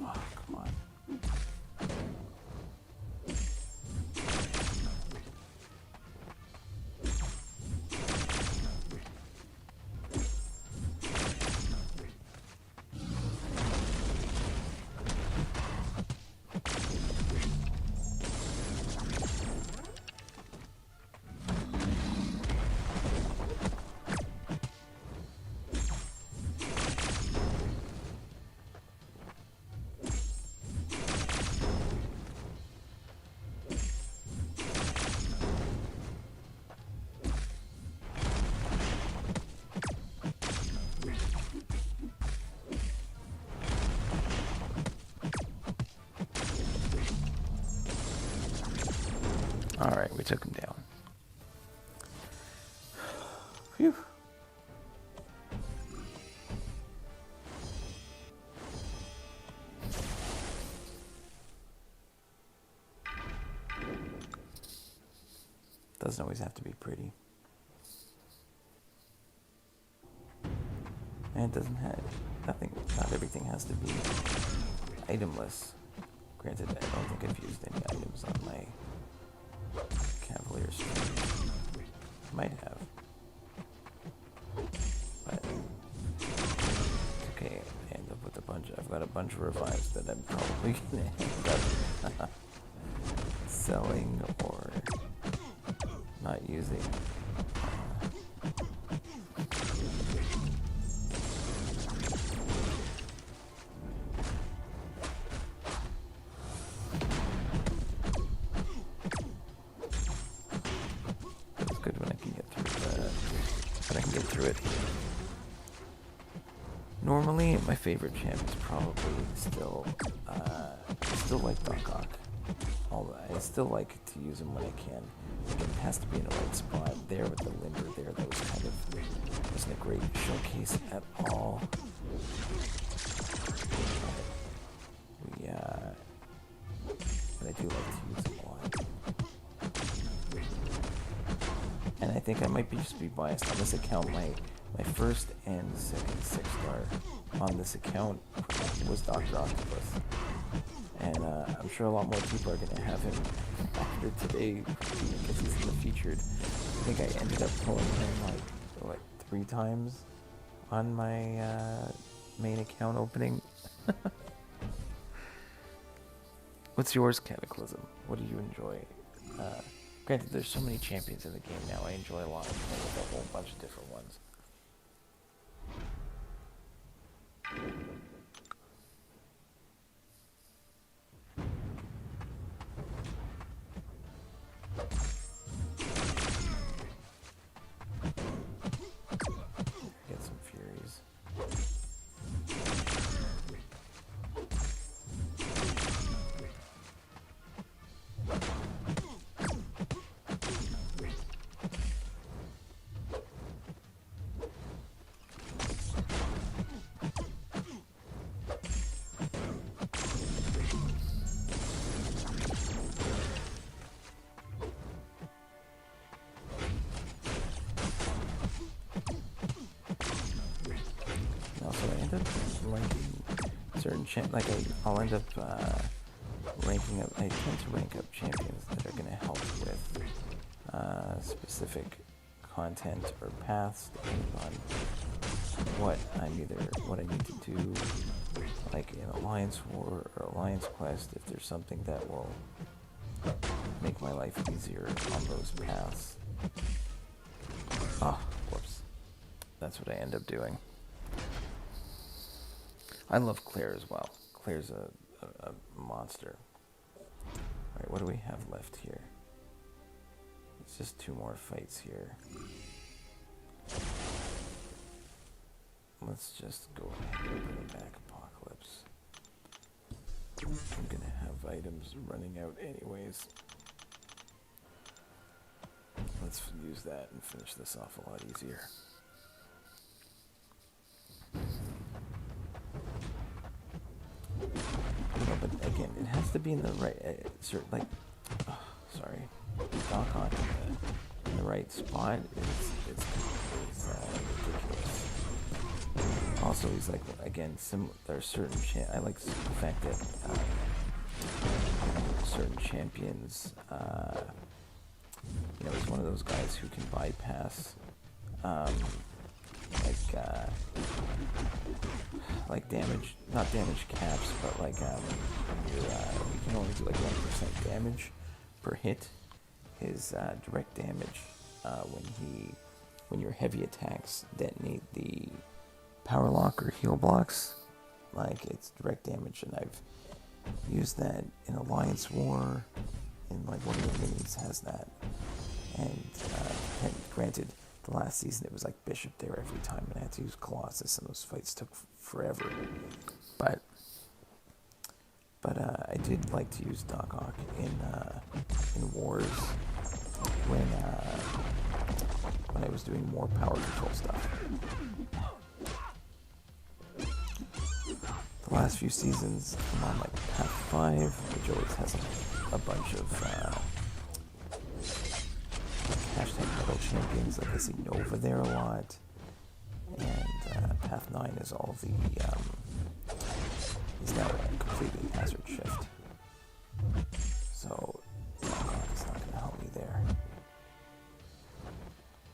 Oh, come on. Alright, we took him down. Phew. Doesn't always have to be pretty. And it doesn't have nothing, not everything has to be itemless. Granted, I don't think I've used any items on my Cavalier stream. Might have. But it's okay. I end up with I've got a bunch of revives that I'm probably gonna end up selling or not using. It's good when I can get through it. Normally, my favorite champ is probably still like Doc. I still like to use him when I can. Like, it has to be in the right spot. There with the limber there, that was kind of wasn't a great showcase at all. But I do like to use him a lot. And I think I might just be biased on this account. My first and second 6-star on this account was Dr. Octopus. And I'm sure a lot more people are going to have him after today because he's in the featured. I think I ended up pulling him like 3 times on my main account opening. What's yours, Cataclysm? What do you enjoy? Granted, there's so many champions in the game now. I enjoy a lot of playing with a whole bunch of different ones. Get some Furies. I'll end up ranking up. I tend to rank up champions that are going to help with specific content or paths, depending on what I need to do, like in Alliance War or Alliance Quest. If there's something that will make my life easier on those paths. Whoops. That's what I end up doing. I love Claire as well. Claire's a monster. Alright, what do we have left here? It's just 2 more fights here. Let's just go ahead and bring back Apocalypse. I'm gonna have items running out anyways. Let's use that and finish this off a lot easier. to be in the right, sorry, Doc Ock in the right spot is ridiculous. Also, he's like, again, there are certain, I like the fact that certain champions, he's one of those guys who can bypass, like damage, not damage caps, but like, you can only do like 1% damage per hit. His direct damage, when your heavy attacks detonate the power lock or heal blocks, like it's direct damage, and I've used that in Alliance War, and like one of the minis has that, and granted, the last season it was like Bishop there every time, and I had to use Colossus, and those fights took forever, but I did like to use Doc Ock in Wars when I was doing more power control stuff. The last few seasons, I'm on like Path 5, which always has a bunch of hashtag metal champions. Like I see Nova there a lot, and Path 9 is all the is now completely hazard shift. So it's not going to help me there.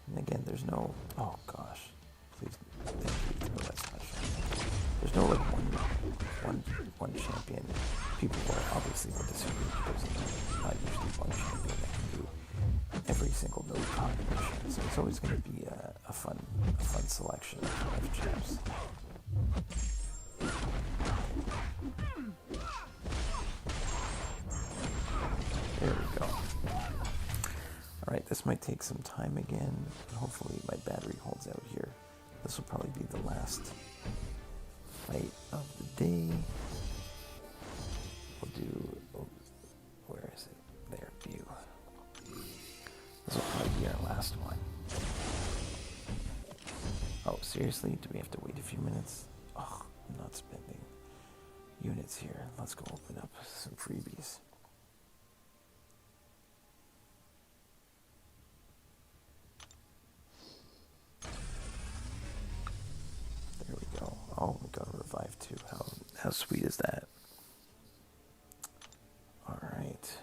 And again, there's no, oh gosh, please, thank you, throw that special. There's no like one champion. People will obviously disagree because there's not usually one champion that can do every single node combination. So it's always going to be a fun selection of champs. There we go. Alright, this might take some time again. Hopefully my battery holds out here. This will probably be the last fight of the day. We'll do, where is it? There, view. This will probably be our last one. Oh, seriously? Do we have to wait a few minutes? Oh, I'm not spending units here. Let's go open up some freebies. There we go. Oh, we got a revive too. How sweet is that? Alright.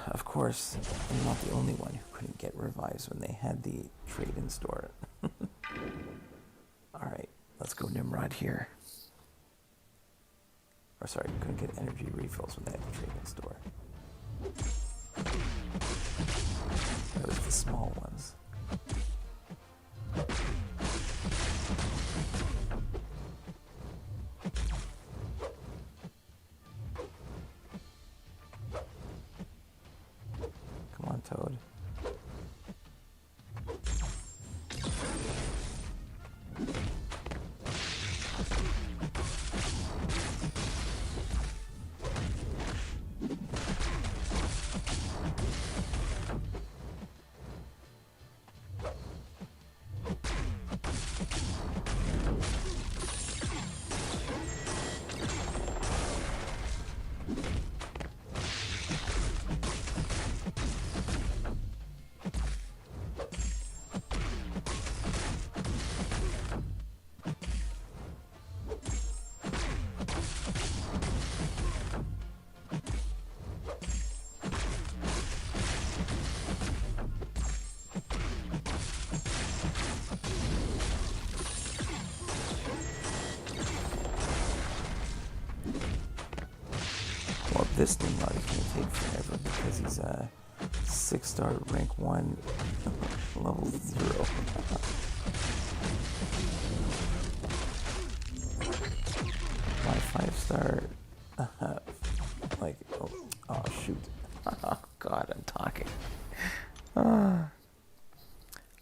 Of course, I'm not the only one who couldn't get revives when they had the trade-in store. Alright, let's go Nimrod here. Or sorry, couldn't get energy refills when they had the trade-in store. That was the small ones. Come on, Toad. This Nimrod is going to take forever because he's a 6-star rank 1 level 0. My 5-star like oh shoot. Oh god, I'm talking.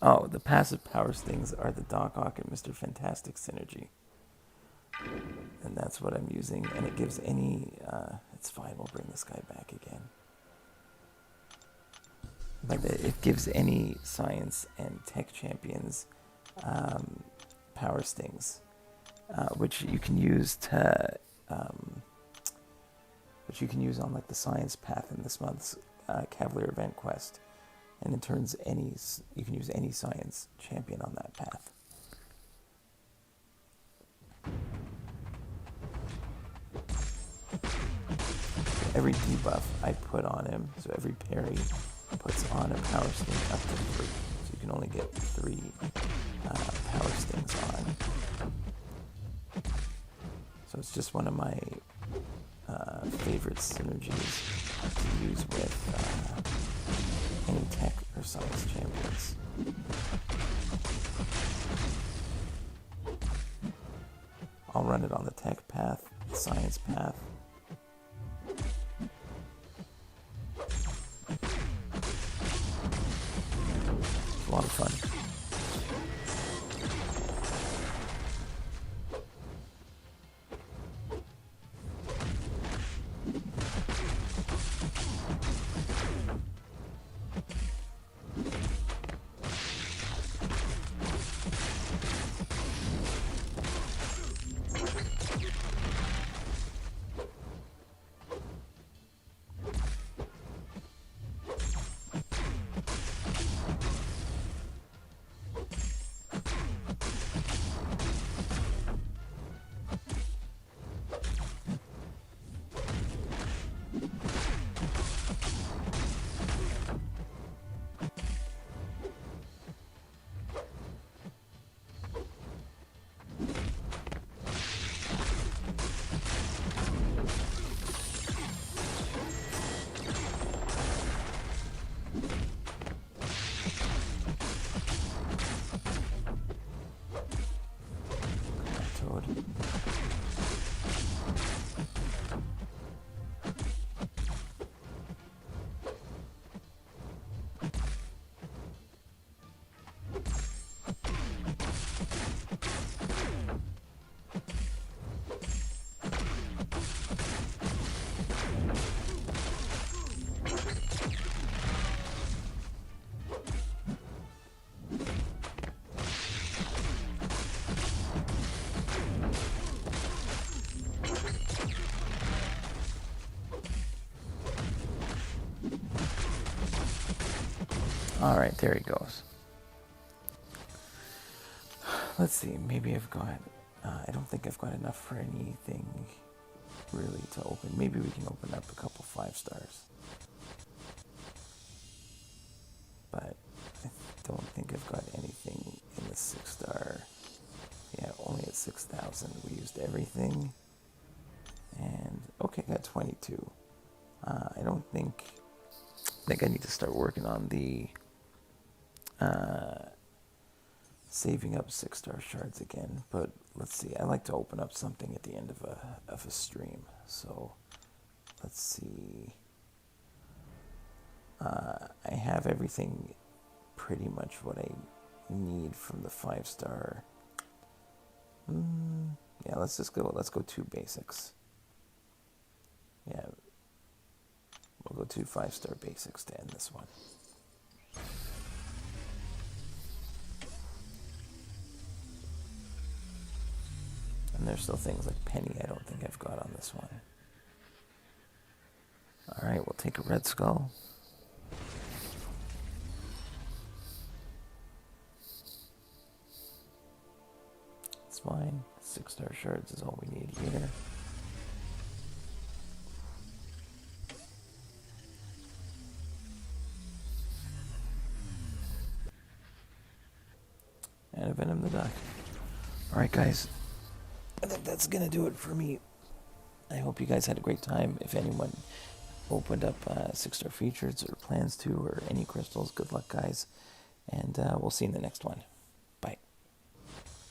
Oh, the passive power stings are the Doc Ock and Mr. Fantastic synergy. And that's what I'm using, and it gives any, it's fine, we'll bring this guy back again. But it gives any science and tech champions power stings, which you can use to which you can use on like the science path in this month's Cavalier event quest, and it turns you can use any science champion on that path. Every debuff I put on him, so every parry puts on a power sting up to 3. So you can only get 3 power stings on. So it's just one of my favorite synergies to use with any tech or science champions. I'll run it on the tech path, the science path. It's a lot of fun. All right, there he goes. Let's see, maybe I've got, I don't think I've got enough for anything really to open. Maybe we can open up a couple 5 stars. But I don't think I've got anything in the 6 star. Yeah, only at 6,000. We used everything. And, okay, got 22. I don't think I need to start working on the saving up 6 star shards again, but let's see. I like to open up something at the end of a stream, so let's see. I have everything pretty much what I need from the 5 star. Yeah, let's go 2 basics. Yeah, we'll go 2 5 star basics to end this one. And there's still things like Penny I don't think I've got on this one. Alright, we'll take a Red Skull. It's fine. 6 star shards is all we need here. And a Venom the Duck. Alright guys, I think that's going to do it for me. I hope you guys had a great time. If anyone opened up 6 star features or plans to, or any crystals, good luck guys. And we'll see you in the next one.